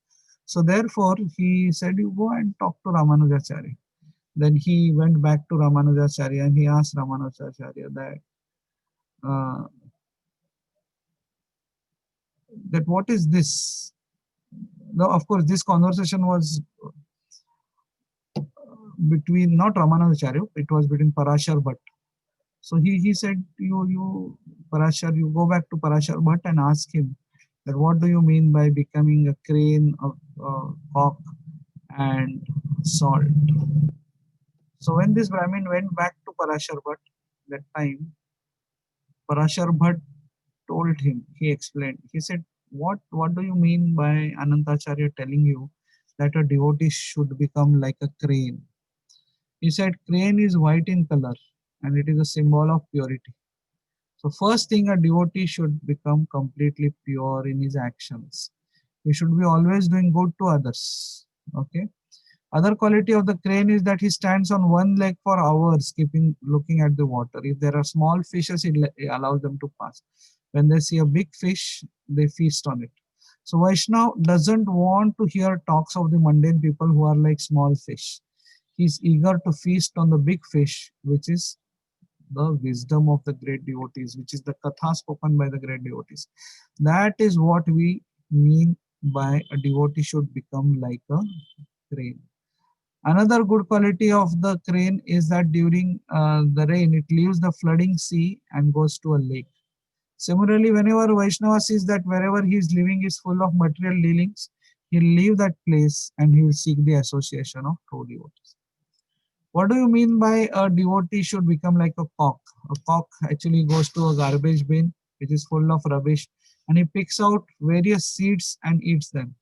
So therefore, he said, you go and talk to Ramanujacharya. Then he went back to Ramanujacharya and he asked Ramanujacharya that, that what is this? Now, of course, this conversation was between not Ramanujacharya, it was between Parashar Bhatt. So he said, Parashar, you go back to Parashar Bhatt and ask him that what do you mean by becoming a crane, a cock, and salt. So when this Brahmin went back to Parashar Bhatt, that time, Parashar Bhatt told him, he explained, he said, what do you mean by Anantacharya telling you that a devotee should become like a crane? He said, crane is white in color and it is a symbol of purity. So first thing, a devotee should become completely pure in his actions. He should be always doing good to others. Okay. Other quality of the crane is that he stands on one leg for hours, looking at the water. If there are small fishes, it allows them to pass. When they see a big fish, they feast on it. So Vaishnav doesn't want to hear talks of the mundane people who are like small fish. He is eager to feast on the big fish, which is the wisdom of the great devotees, which is the katha spoken by the great devotees. That is what we mean by a devotee should become like a crane. Another good quality of the crane is that during the rain, it leaves the flooding sea and goes to a lake. Similarly, whenever Vaishnava sees that wherever he is living is full of material dealings, he'll leave that place and he will seek the association of true devotees. What do you mean by a devotee should become like a cock? A cock actually goes to a garbage bin which is full of rubbish and he picks out various seeds and eats them.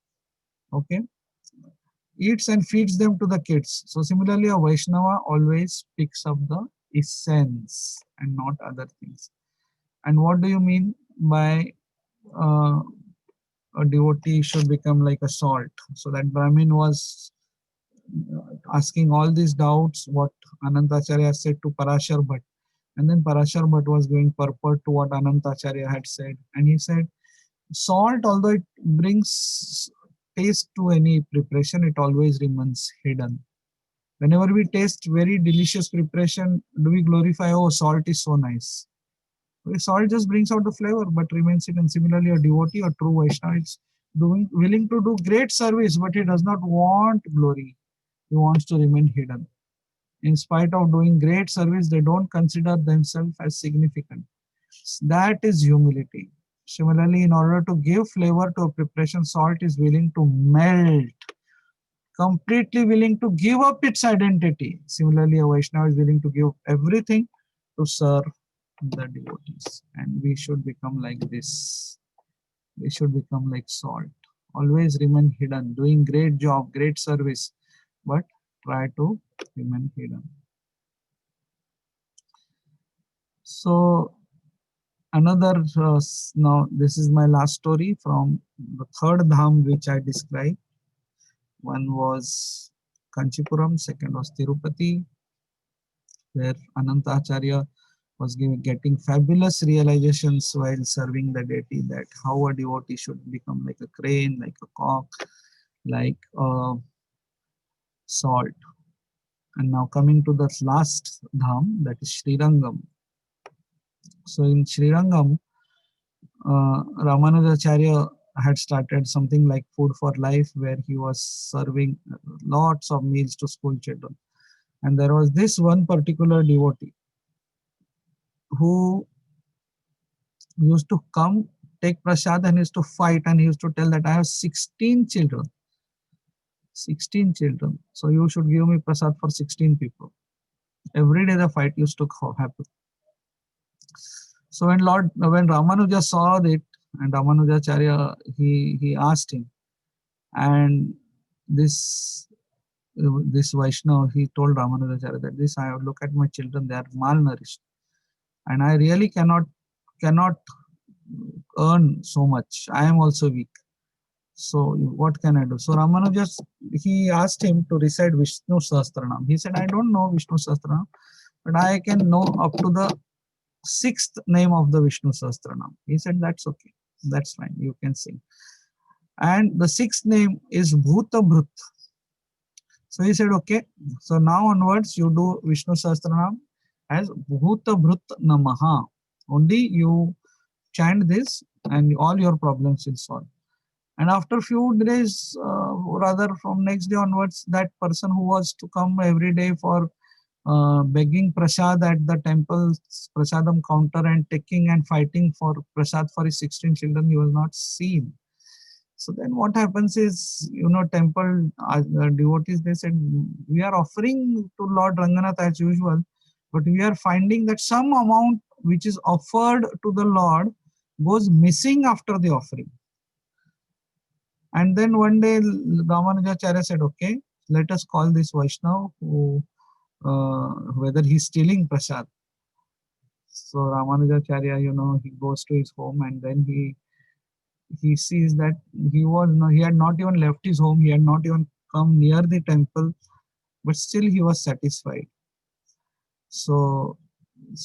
Okay? Eats and feeds them to the kids. So similarly, a Vaishnava always picks up the essence and not other things. And what do you mean by uh, a devotee should become like a salt? So that Brahmin was asking all these doubts, what Anantacharya said to Parashar Bhatt. And then Parashar Bhatt was going purport to what Anantacharya had said. And he said, salt, although it brings taste to any preparation, it always remains hidden. Whenever we taste very delicious preparation, do we glorify, oh, salt is so nice? Salt just brings out the flavor, but remains hidden. Similarly, a devotee or true Vaishnava is willing to do great service, but he does not want glory. He wants to remain hidden. In spite of doing great service, they don't consider themselves as significant. That is humility. Similarly, in order to give flavor to a preparation, salt is willing to melt, completely willing to give up its identity. Similarly, a Vaishnava is willing to give everything to serve the devotees. And we should become like this. We should become like salt. Always remain hidden, doing great job, great service, but try to remain hidden. So another, now this is my last story from the third dham which I described. One was Kanchipuram, second was Tirupati, where Anantacharya was getting fabulous realizations while serving the deity, that how a devotee should become like a crane, like a cock, like a salt. And now coming to the last dham, that is Srirangam. So in Srirangam, Ramanujacharya had started something like Food for Life, where he was serving lots of meals to school children. And there was this one particular devotee who used to come, take prasad, and used to fight, and he used to tell that I have 16 children. 16 children. So you should give me prasad for 16 people. Every day the fight used to happen. So when Ramanuja saw it, and Ramanujacharya, he asked him, and this Vaishnava, he told Ramanujacharya that this, I look at my children, they are malnourished, and I really cannot earn so much. I am also weak. So what can I do? So Ramanuja, he asked him to recite Vishnu Sahasranam. He said, I don't know Vishnu Sahasranam, but I can know up to the 6th name of the Vishnu Sahasranam. He said, that's okay. That's fine. You can sing. And the 6th name is Bhuta Bhrut. So he said, okay. So now onwards, you do Vishnu Sahasranam as Bhuta Bhrut Namaha. Only you chant this and all your problems will solve. And after few days, rather from next day onwards, that person who was to come every day for begging prasad at the temple's prasadam counter and taking and fighting for prasad for his 16 children, he was not seen. So then what happens is, temple devotees, they said, we are offering to Lord Ranganath as usual, but we are finding that some amount which is offered to the Lord goes missing after the offering. And then one day Ramanujacharya said, okay, let us call this Vaishnav who, whether he's stealing prasad. So Ramanujacharya, he goes to his home, and then he sees that he had not even left his home, he had not even come near the temple, but still he was satisfied. So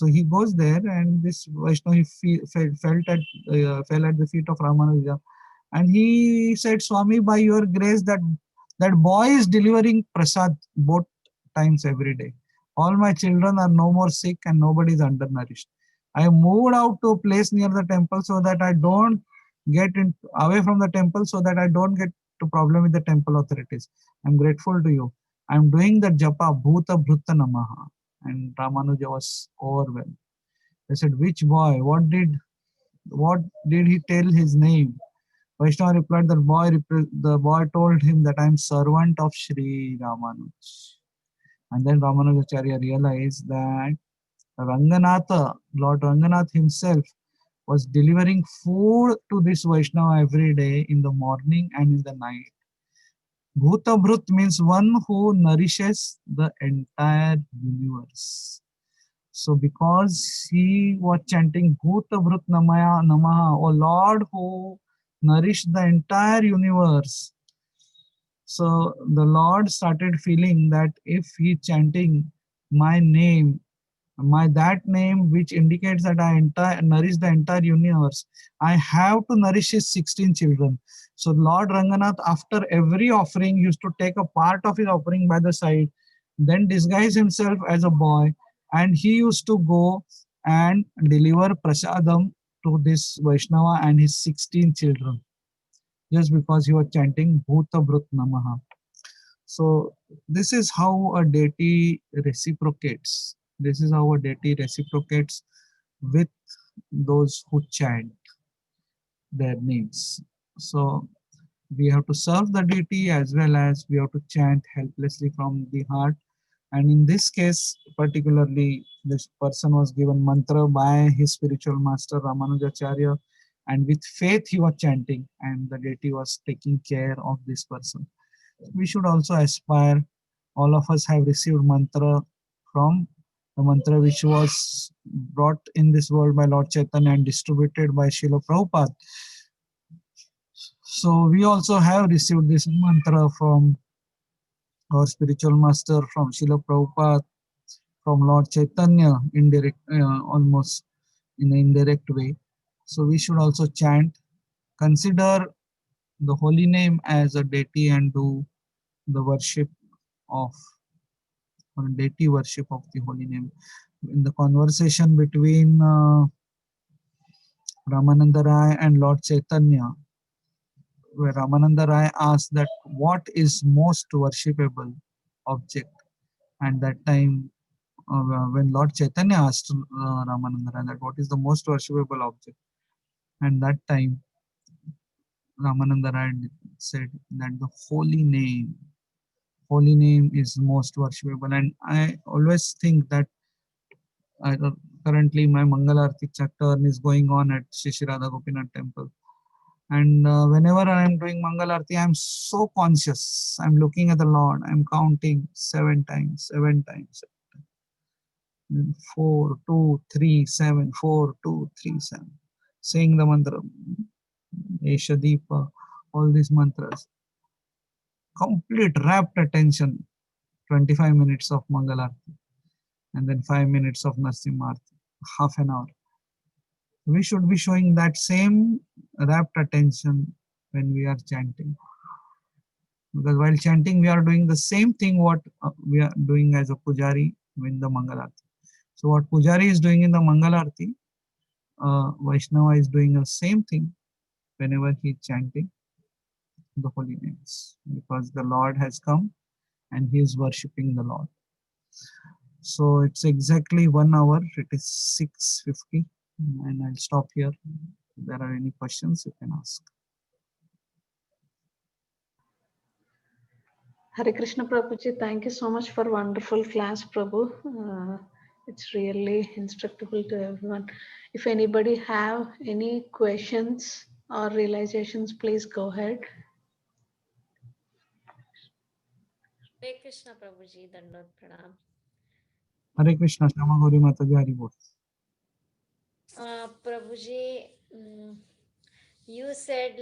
he goes there, and this Vaishnav, he fell at the feet of Ramanuja, and he said, Swami, by your grace, that boy is delivering prasad both times every day. All my children are no more sick and nobody is undernourished. I moved out to a place near the temple so that I don't get away from the temple, so that I don't get to problem with the temple authorities. I'm grateful to you. I'm doing the japa bhuta bhrutta namaha. And Ramanuja was overwhelmed. They said, which boy? What did he tell his name? Vaishnava replied, the boy told him that I am servant of Sri Ramanuj. And then Ramanujacharya realized that Ranganatha, Lord Ranganath himself, was delivering food to this Vaishnava every day in the morning and in the night. Bhuta Bhrut means one who nourishes the entire universe. So because he was chanting Bhuta Bhrut Namaha, O Lord who nourished the entire universe. So the Lord started feeling that if he chanting my name, that name which indicates that I nourish the entire universe, I have to nourish his 16 children. So Lord Ranganath, after every offering, used to take a part of his offering by the side, then disguise himself as a boy, and he used to go and deliver prasadam to this Vaishnava and his 16 children, just because he was chanting Bhuta Bhrut Namaha. So this is how a deity reciprocates. This is how a deity reciprocates with those who chant their names. So we have to serve the deity as well as we have to chant helplessly from the heart. And in this case, particularly, this person was given mantra by his spiritual master Ramanujacharya, and with faith he was chanting, and the deity was taking care of this person. We should also aspire. All of us have received mantra from the mantra which was brought in this world by Lord Chaitanya and distributed by Srila Prabhupada. So we also have received this mantra from our spiritual master, from Srila Prabhupada, from Lord Chaitanya, almost in an indirect way. So we should also chant, consider the holy name as a deity, and do the worship of, or deity worship of the holy name. In the conversation between Ramananda Rai and Lord Chaitanya, where Ramananda Rai asked that what is most worshipable object, and that time when Lord Chaitanya asked Ramananda Rai that what is the most worshipable object, and that time Ramananda Rai said that the holy name is most worshipable. And I always think that currently my Mangalarti turn is going on at Shri Radha Gopinath temple. And whenever I am doing Mangalarti, I am so conscious. I am looking at the Lord. I am counting 7 times, 7 times. 4, 2, 3, 7, 4, 2, 3, 7. Saying the mantra, Eshadeepa, all these mantras. Complete rapt attention, 25 minutes of Mangalarti, and then 5 minutes of Narasimharti, half an hour. We should be showing that same rapt attention when we are chanting. Because while chanting, we are doing the same thing what we are doing as a pujari in the Mangalarti. So what pujari is doing in the Mangalarti, Vaishnava is doing the same thing whenever he is chanting the holy names, because the Lord has come and he is worshipping the Lord. So it's exactly 1 hour. It is 6:50, and I'll stop here. If there are any questions, you can ask. Hare Krishna Prabhuji, thank you so much for wonderful class, Prabhu. It's really instructive to everyone. If anybody have any questions or realizations, please go ahead. Hare Krishna Prabhuji, Dandot Pranam. Hare Krishna, Shama Gauri Mataji, Hari Bol. Prabhuji, you said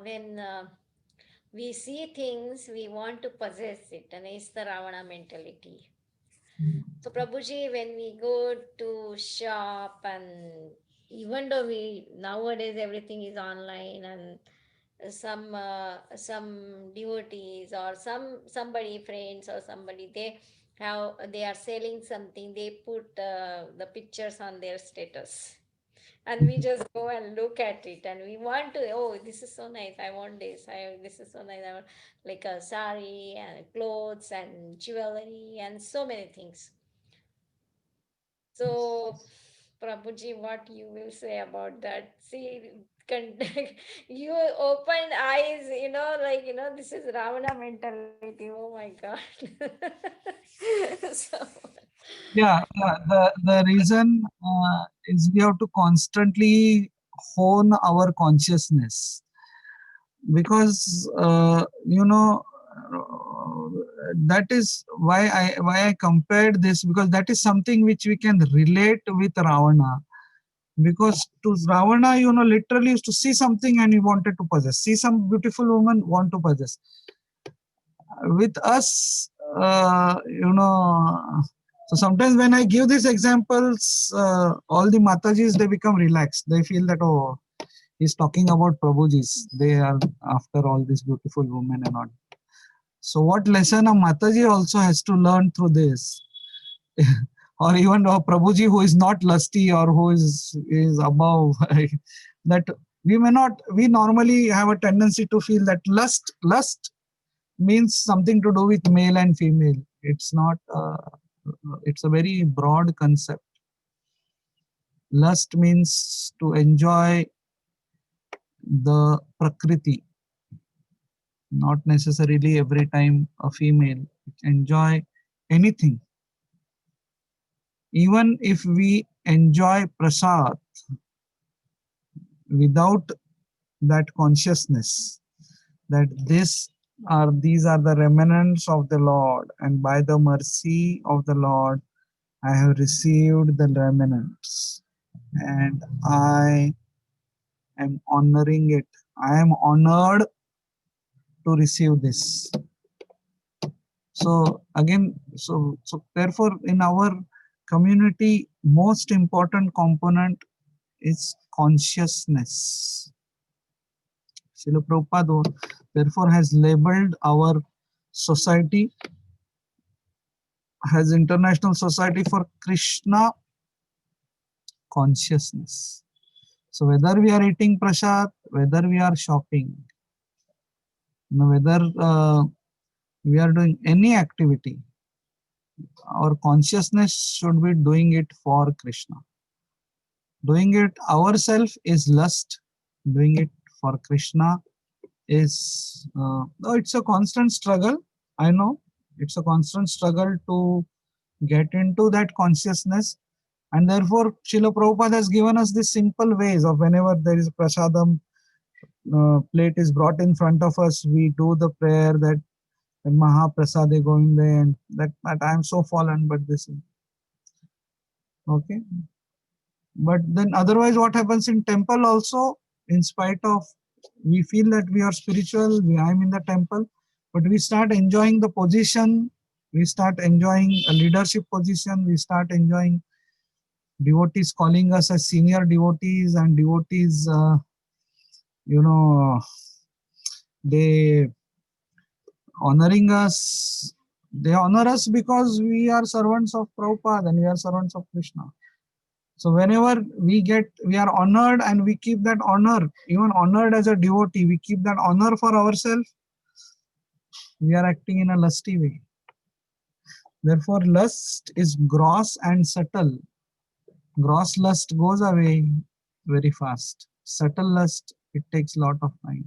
when we see things, we want to possess it, and it's the Ravana mentality. So Prabhuji, when we go to shop, and even though nowadays everything is online, and some devotees or somebody friends or somebody, they are selling something, they put the pictures on their status, and we just go and look at it, and we want to, oh, this is so nice, I want this, this is so nice, I want like a sari and clothes and jewelry and so many things. So, Prabhuji, what you will say about that? See, you opened eyes, this is Ravana mentality. Oh my God. So, Yeah, the reason is we have to constantly hone our consciousness, because that is why I compared this, because that is something which we can relate with Ravana. Because to Ravana, literally used to see something and he wanted to possess, see some beautiful woman, want to possess. With us, so sometimes when I give these examples, all the Matajis, they become relaxed. They feel that, oh, he's talking about Prabhujis. They are after all these beautiful women and all. So what lesson a Mataji also has to learn through this? Or even a Prabhuji who is not lusty or who is above, that we normally have a tendency to feel that lust means something to do with male and female. It's not, it's a very broad concept. Lust means to enjoy the Prakriti, not necessarily every time a female. Enjoy anything. Even if we enjoy prasad without that consciousness that these are the remnants of the Lord, and by the mercy of the Lord I have received the remnants, and I am honoring it. I am honored to receive this. So again, so therefore in our community, most important component is consciousness. Srila Prabhupada therefore has labeled our society as International Society for Krishna Consciousness. So whether we are eating prasad, whether we are shopping, whether we are doing any activity, our consciousness should be doing it for Krishna. Doing it ourselves is lust. Doing it for Krishna is, it's a constant struggle. I know it's a constant struggle to get into that consciousness. And therefore, Srila Prabhupada has given us these simple ways of whenever there is prasadam, plate is brought in front of us, we do the prayer that Mahaprasade Govinde, and that I am so fallen, but this is okay. But then otherwise what happens in temple also, in spite of we feel that we are spiritual, I am in the temple, but we start enjoying the position, we start enjoying a leadership position, we start enjoying devotees calling us as senior devotees, and devotees, they honoring us. They honor us because we are servants of Prabhupada and we are servants of Krishna. So whenever we are honored and we keep that honor, even honored as a devotee, we keep that honor for ourselves, we are acting in a lusty way. Therefore, lust is gross and subtle. Gross lust goes away very fast. Subtle lust, it takes a lot of time.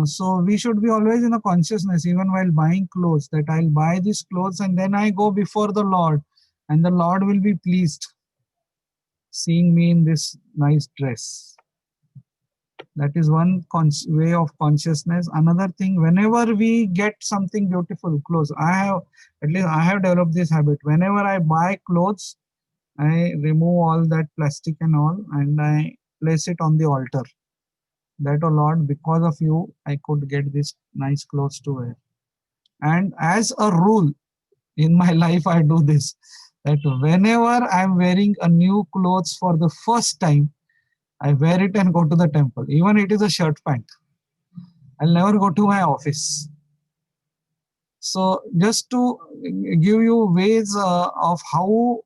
So we should be always in a consciousness, even while buying clothes, that I'll buy these clothes and then I go before the Lord, and the Lord will be pleased seeing me in this nice dress. That is one way of consciousness. Another thing, whenever we get something beautiful, clothes, at least I have developed this habit. Whenever I buy clothes, I remove all that plastic and all, and I place it on the altar. That, oh Lord, because of you, I could get this nice clothes to wear. And as a rule in my life, I do this, that whenever I'm wearing a new clothes for the first time, I wear it and go to the temple. Even it is a shirt pant. I'll never go to my office. So just to give you ways of how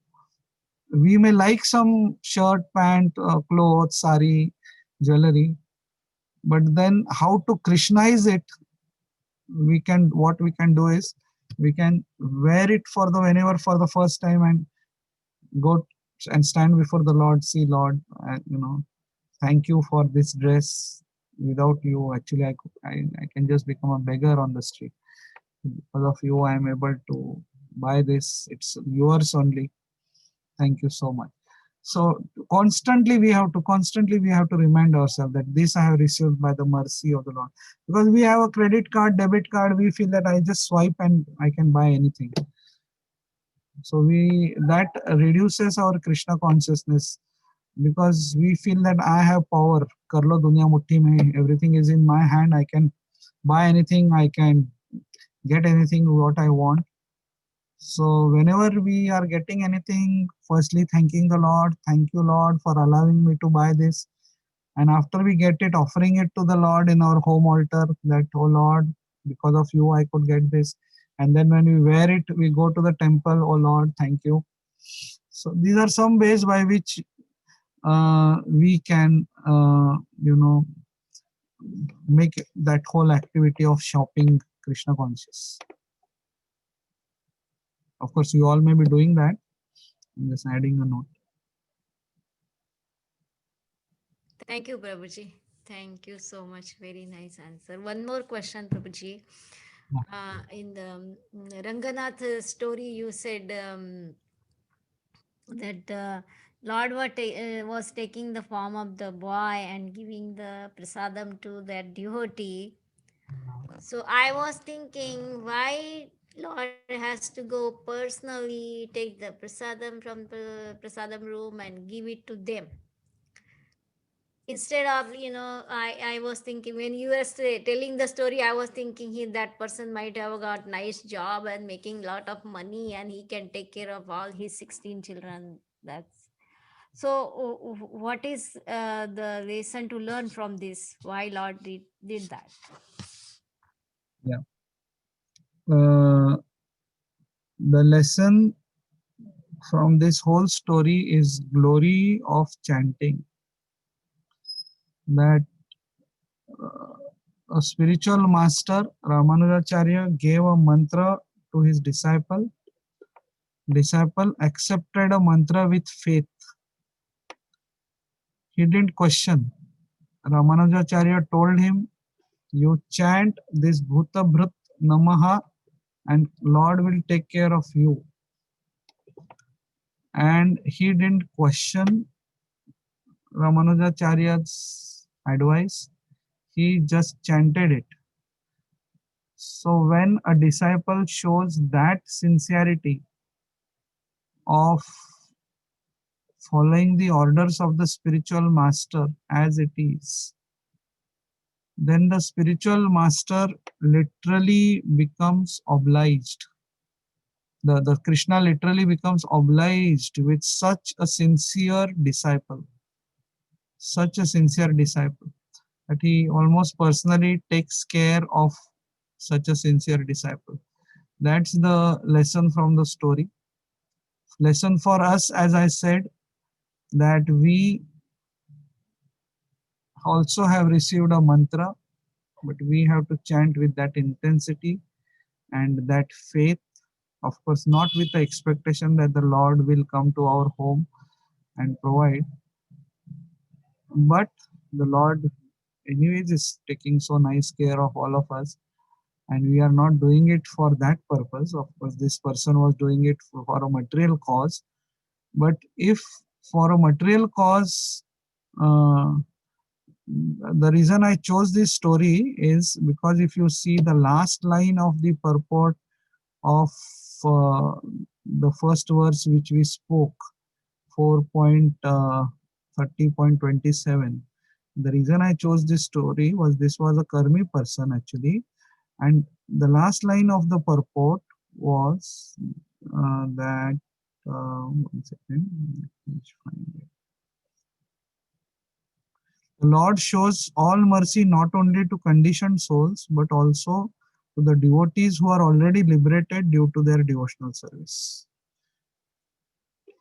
we may like some shirt, pant, clothes, sari, jewelry, but then how to Krishnaize it, what we can do is we can wear it for the whenever for the first time and go and stand before the Lord, see Lord, thank you for this dress. Without you, actually, I can just become a beggar on the street. Because of you, I am able to buy this. It's yours only. Thank you so much. So constantly we have to remind ourselves that this I have received by the mercy of the Lord. Because we have a credit card, debit card, we feel that I just swipe and I can buy anything. So that reduces our Krishna consciousness, because we feel that I have power. Karlo dunya mutti mein, everything is in my hand. I can buy anything. I can get anything what I want. So whenever we are getting anything, firstly thanking the Lord. Thank you, Lord, for allowing me to buy this. And after we get it, offering it to the Lord in our home altar, that, oh Lord, because of you, I could get this. And then when we wear it, we go to the temple, oh Lord, thank you. So these are some ways by which we can, make that whole activity of shopping Krishna conscious. Of course, you all may be doing that. I'm just adding a note. Thank you, Prabhuji. Thank you so much. Very nice answer. One more question, Prabhuji. In the Ranganath story, you said that Lord was taking the form of the boy and giving the prasadam to that devotee. So I was thinking, why Lord has to go personally take the prasadam from the prasadam room and give it to them? Instead of, I was thinking, when you were telling the story, I was thinking that person might have got nice job and making lot of money, and he can take care of all his 16 children. That's so. What is the lesson to learn from this? Why Lord did that? Yeah. The lesson from this whole story is glory of chanting. That a spiritual master, Ramanujacharya, gave a mantra to his disciple. Disciple accepted a mantra with faith. He didn't question. Ramanujacharya told him, you chant this Bhuta Bhrut Namaha and Lord will take care of you. And he didn't question Ramanujacharya's advice. He just chanted it. So when a disciple shows that sincerity of following the orders of the spiritual master as it is, then the spiritual master literally becomes obliged. The Krishna literally becomes obliged with such a sincere disciple, that he almost personally takes care of such a sincere disciple. That's the lesson from the story. Lesson for us, as I said, that we also have received a mantra, but we have to chant with that intensity and that faith. Of course, not with the expectation that the Lord will come to our home and provide, but the Lord, anyways, is taking so nice care of all of us, and we are not doing it for that purpose. Of course, this person was doing it for a material cause, but if for a material cause, the reason I chose this story is because if you see the last line of the purport of the first verse which we spoke, 4.30.27, the reason I chose this story was this was a Karmi person actually, and the last line of the purport was that, one second, let me find it. The Lord shows all mercy not only to conditioned souls but also to the devotees who are already liberated due to their devotional service.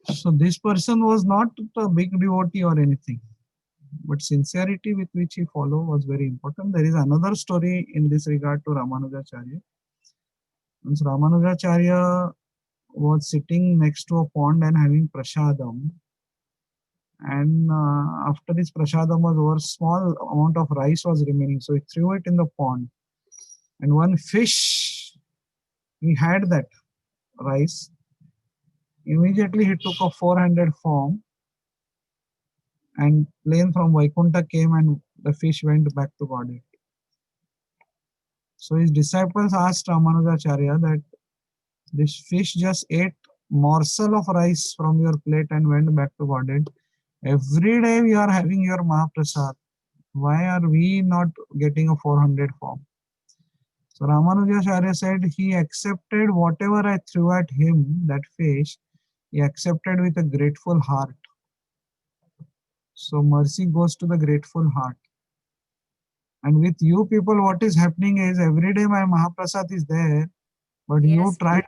So this person was not a big devotee or anything, but sincerity with which he followed was very important. There is another story in this regard to Ramanujacharya. Once Ramanujacharya was sitting next to a pond and having prasadam, and after his prasadam was over, small amount of rice was remaining, so he threw it in the pond, and one fish, he had that rice. Immediately he took a 400 form, and plane from Vaikuntha came, and the fish went back to Godhead. So his disciples asked Ramanujacharya that this fish just ate morsel of rice from your plate and went back to Godhead. Every day we are having your Mahaprasad. Why are we not getting a 400 form? So Ramanujacharya said he accepted whatever I threw at him, that fish, he accepted with a grateful heart. So mercy goes to the grateful heart. And with you people, what is happening is every day my Mahaprasad is there, but you Yes, try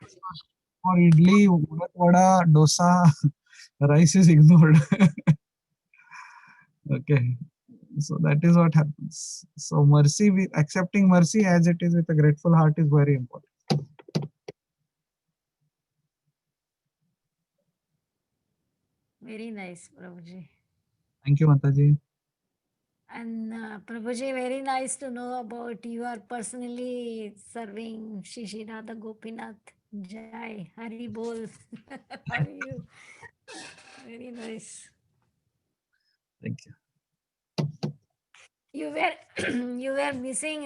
for idli, udat vada, dosa, rice is ignored. Okay. So that is what happens. So mercy, accepting mercy as it is with a grateful heart is very important. very nice, Prabhuji. Thank you, Mataji. And Prabhuji, very nice to know about you are personally serving Shishi Radha Gopinath. Jai, Hari Bol. How are you? Very nice. Thank you. You were you were missing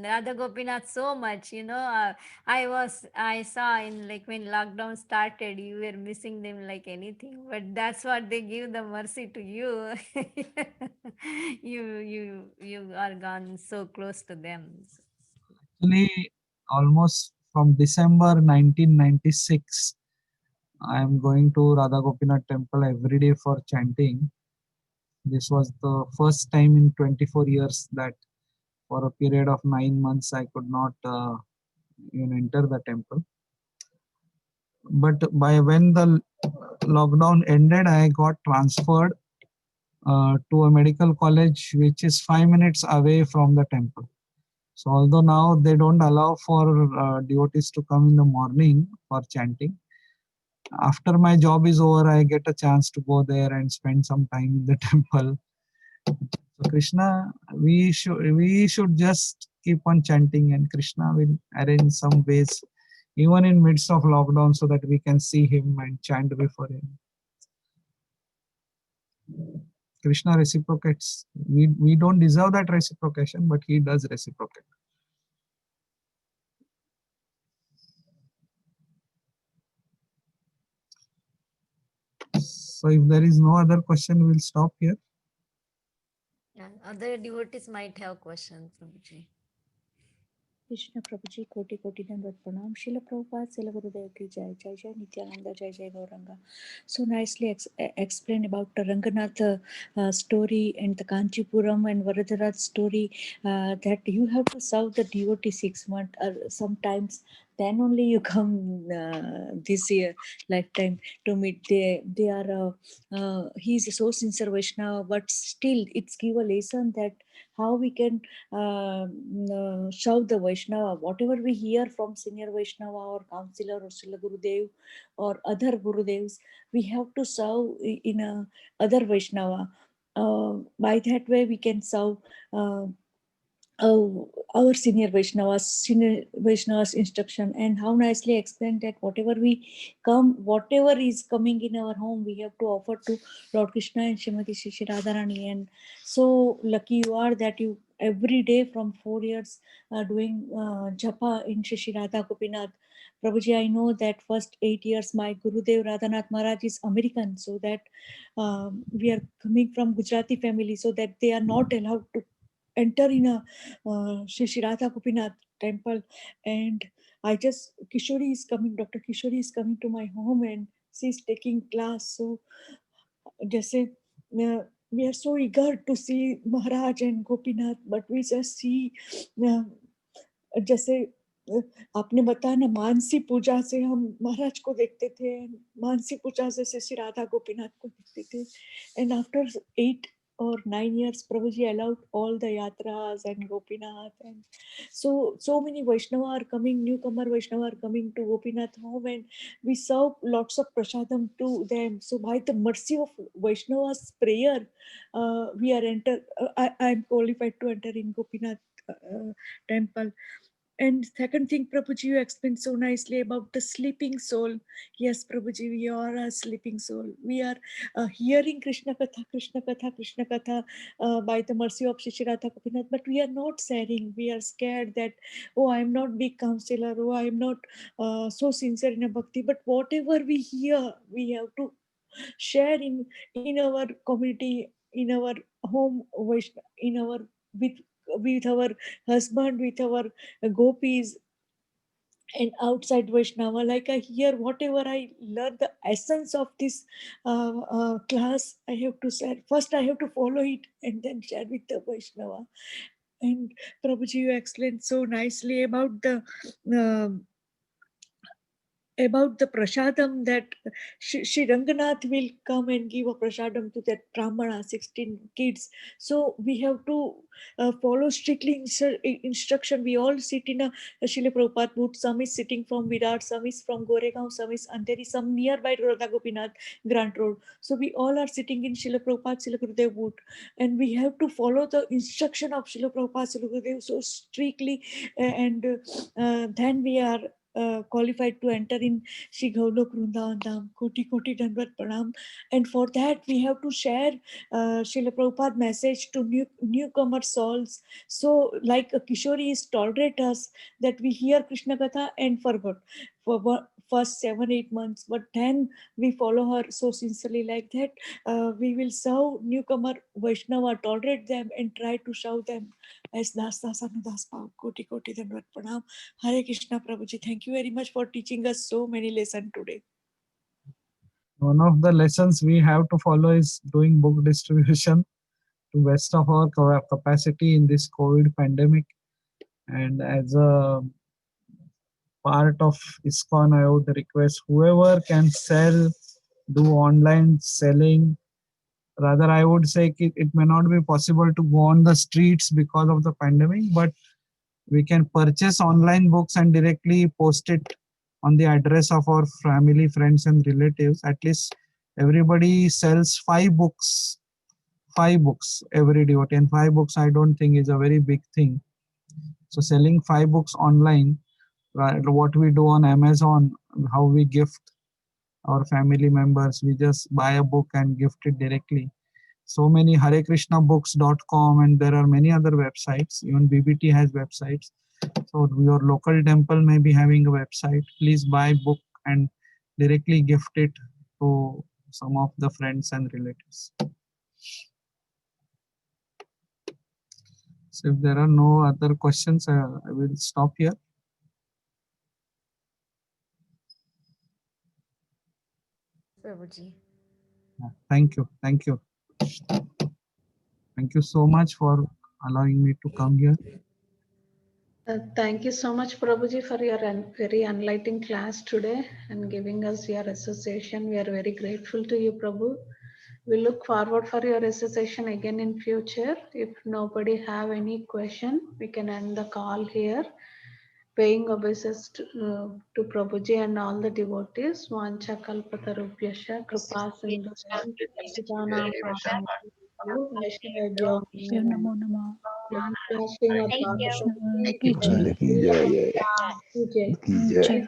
Radha Gopinath so much, you know. I saw in like when lockdown started, you were missing them like anything. But that's what they give the mercy to you. You are gone so close to them. Actually, almost from December 1996, I am going to Radha Gopinath temple every day for chanting. This was the first time in 24 years that for a period of 9 months I could not even enter the temple. But by when the lockdown ended, I got transferred to a medical college which is 5 minutes away from the temple. So although now they don't allow for devotees to come in the morning for chanting, after my job is over, I get a chance to go there and spend some time in the temple. So Krishna, we should just keep on chanting, and Krishna will arrange some ways, even in midst of lockdown, so that we can see him and chant before him. Krishna reciprocates. We don't deserve that reciprocation, but he does reciprocate. So if there is no other question, we'll stop here. And other devotees might have questions, Prabhuji. Krishna प्रभु जी कोटि कोटि दंडवत प्रणाम Srila Prabhupada Srila Gurudev ki jai jai jai Nityananda jai jai Gauranga. So nicely explained about the Ranganath story and the Kanchipuram and Varadarath story, that you have to serve the devotee 6 months. Sometimes then only you come this year lifetime to meet. They are he's so sincere Vaishnava, but still it's give a lesson that how we can show the Vaishnava, whatever we hear from senior Vaishnava or counselor or Srila Gurudev or other Gurudevs, we have to serve in a other Vaishnava. By that way we can serve our senior Vaishnavas instruction, and how nicely explained that whatever is coming in our home, we have to offer to Lord Krishna and Srimati Shri Radharani. And so lucky you are that you every day from 4 years doing japa in Shri Radha Gopinath. Prabhuji, I know that first 8 years my Gurudev Radhanath Maharaj is American, so that we are coming from Gujarati family, so that they are not allowed to enter in a Shri Radha Gopinath temple. And Kishori is coming, Dr. Kishori is coming to my home and she's taking class. So जैसे we are so eager to see Maharaj and Gopinath, but we just see जैसे आपने बताया ना, मानसी पूजा से हम महाराज को देखते थे, मानसी पूजा से श्री राधा गोपीनाथ को देखते थे. And after 8 or 9 years, Prabhuji allowed all the yatras and Gopinath, and so many Vaishnava are coming, newcomer Vaishnava are coming to Gopinath home, and we serve lots of prasadam to them. So by the mercy of Vaishnava's prayer, we are I am qualified to enter in Gopinath temple. And second thing, Prabhuji, you explained so nicely about the sleeping soul. Yes, Prabhuji, we are a sleeping soul. We are hearing Krishna Katha by the mercy of Shri Radha Gopinath, but we are not sharing. We are scared that, oh, I am not big counselor, oh, I am not so sincere in a bhakti. But whatever we hear, we have to share in our community, in our home, in our with our husband, with our gopis, and outside Vaishnava. Like I hear whatever I learn, the essence of this class, I have to share. First, I have to follow it and then share with the Vaishnava. And Prabhuji, you explained so nicely about the prasadam, that Shri Ranganath will come and give a prasadam to that Brahmana, 16 kids. So we have to follow strictly instruction. We all sit in a Srila Prabhupada booth. Some is sitting from Virat, some is from Goregaon, some is, and there is some nearby Radha Gopinath Grant Road. So we all are sitting in Srila Prabhupada, Srila Gurudev booth, and we have to follow the instruction of Srila Prabhupada, Srila Gurudev so strictly, and then we are qualified to enter in Shri Gaulok Vrindavan Dham. Koti Koti Dandavat Pranam. And for that we have to share Srila Prabhupada message to newcomer souls. So like Kishori is tolerate us that we hear Krishna Katha and forgot for first 7-8 months, but then we follow her so sincerely. Like that we will serve newcomer Vaishnava, tolerate them and try to show them as Das Das Anudas Pav. Koti Koti Dandavat Pranam. Hare Krishna, Prabhuji. Thank you very much for teaching us so many lessons today. One of the lessons we have to follow is doing book distribution to best of our capacity in this COVID pandemic. And as a part of ISKCON, I would request whoever can sell, do online selling. Rather, I would say it may not be possible to go on the streets because of the pandemic, but we can purchase online books and directly post it on the address of our family, friends, and relatives. At least everybody sells 5 books every devotee, and 5 books I don't think is a very big thing. So selling 5 books online, right, what we do on Amazon, how we gift our family members, we just buy a book and gift it directly. So many HareKrishnaBooks.com, and there are many other websites. Even BBT has websites. So your local temple may be having a website. Please buy book and directly gift it to some of the friends and relatives. So if there are no other questions, I will stop here. Prabhuji. Thank you. Thank you. Thank you so much for allowing me to come here. Thank you so much, Prabhuji, for your very enlightening class today and giving us your association. We are very grateful to you, Prabhu. We look forward for your association again in future. If nobody have any question, we can end the call here. Paying obeisance to Prabhuji and all the devotees. Vancha kalpatarubhyascha kripa sindhu patitanam Vaishnavabhyo Yo Namo Namah. Thank you. Krishna ki jai. की जय की जय Jai. Hare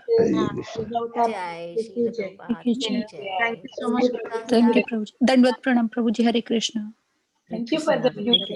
Krishna Jai Shri Prabhupada Ki ki jai. jai. Thank you so much. Thank you, Prabhuji. Dandvat Pranam, Prabhuji. Hare Krishna. Thank you for the beautiful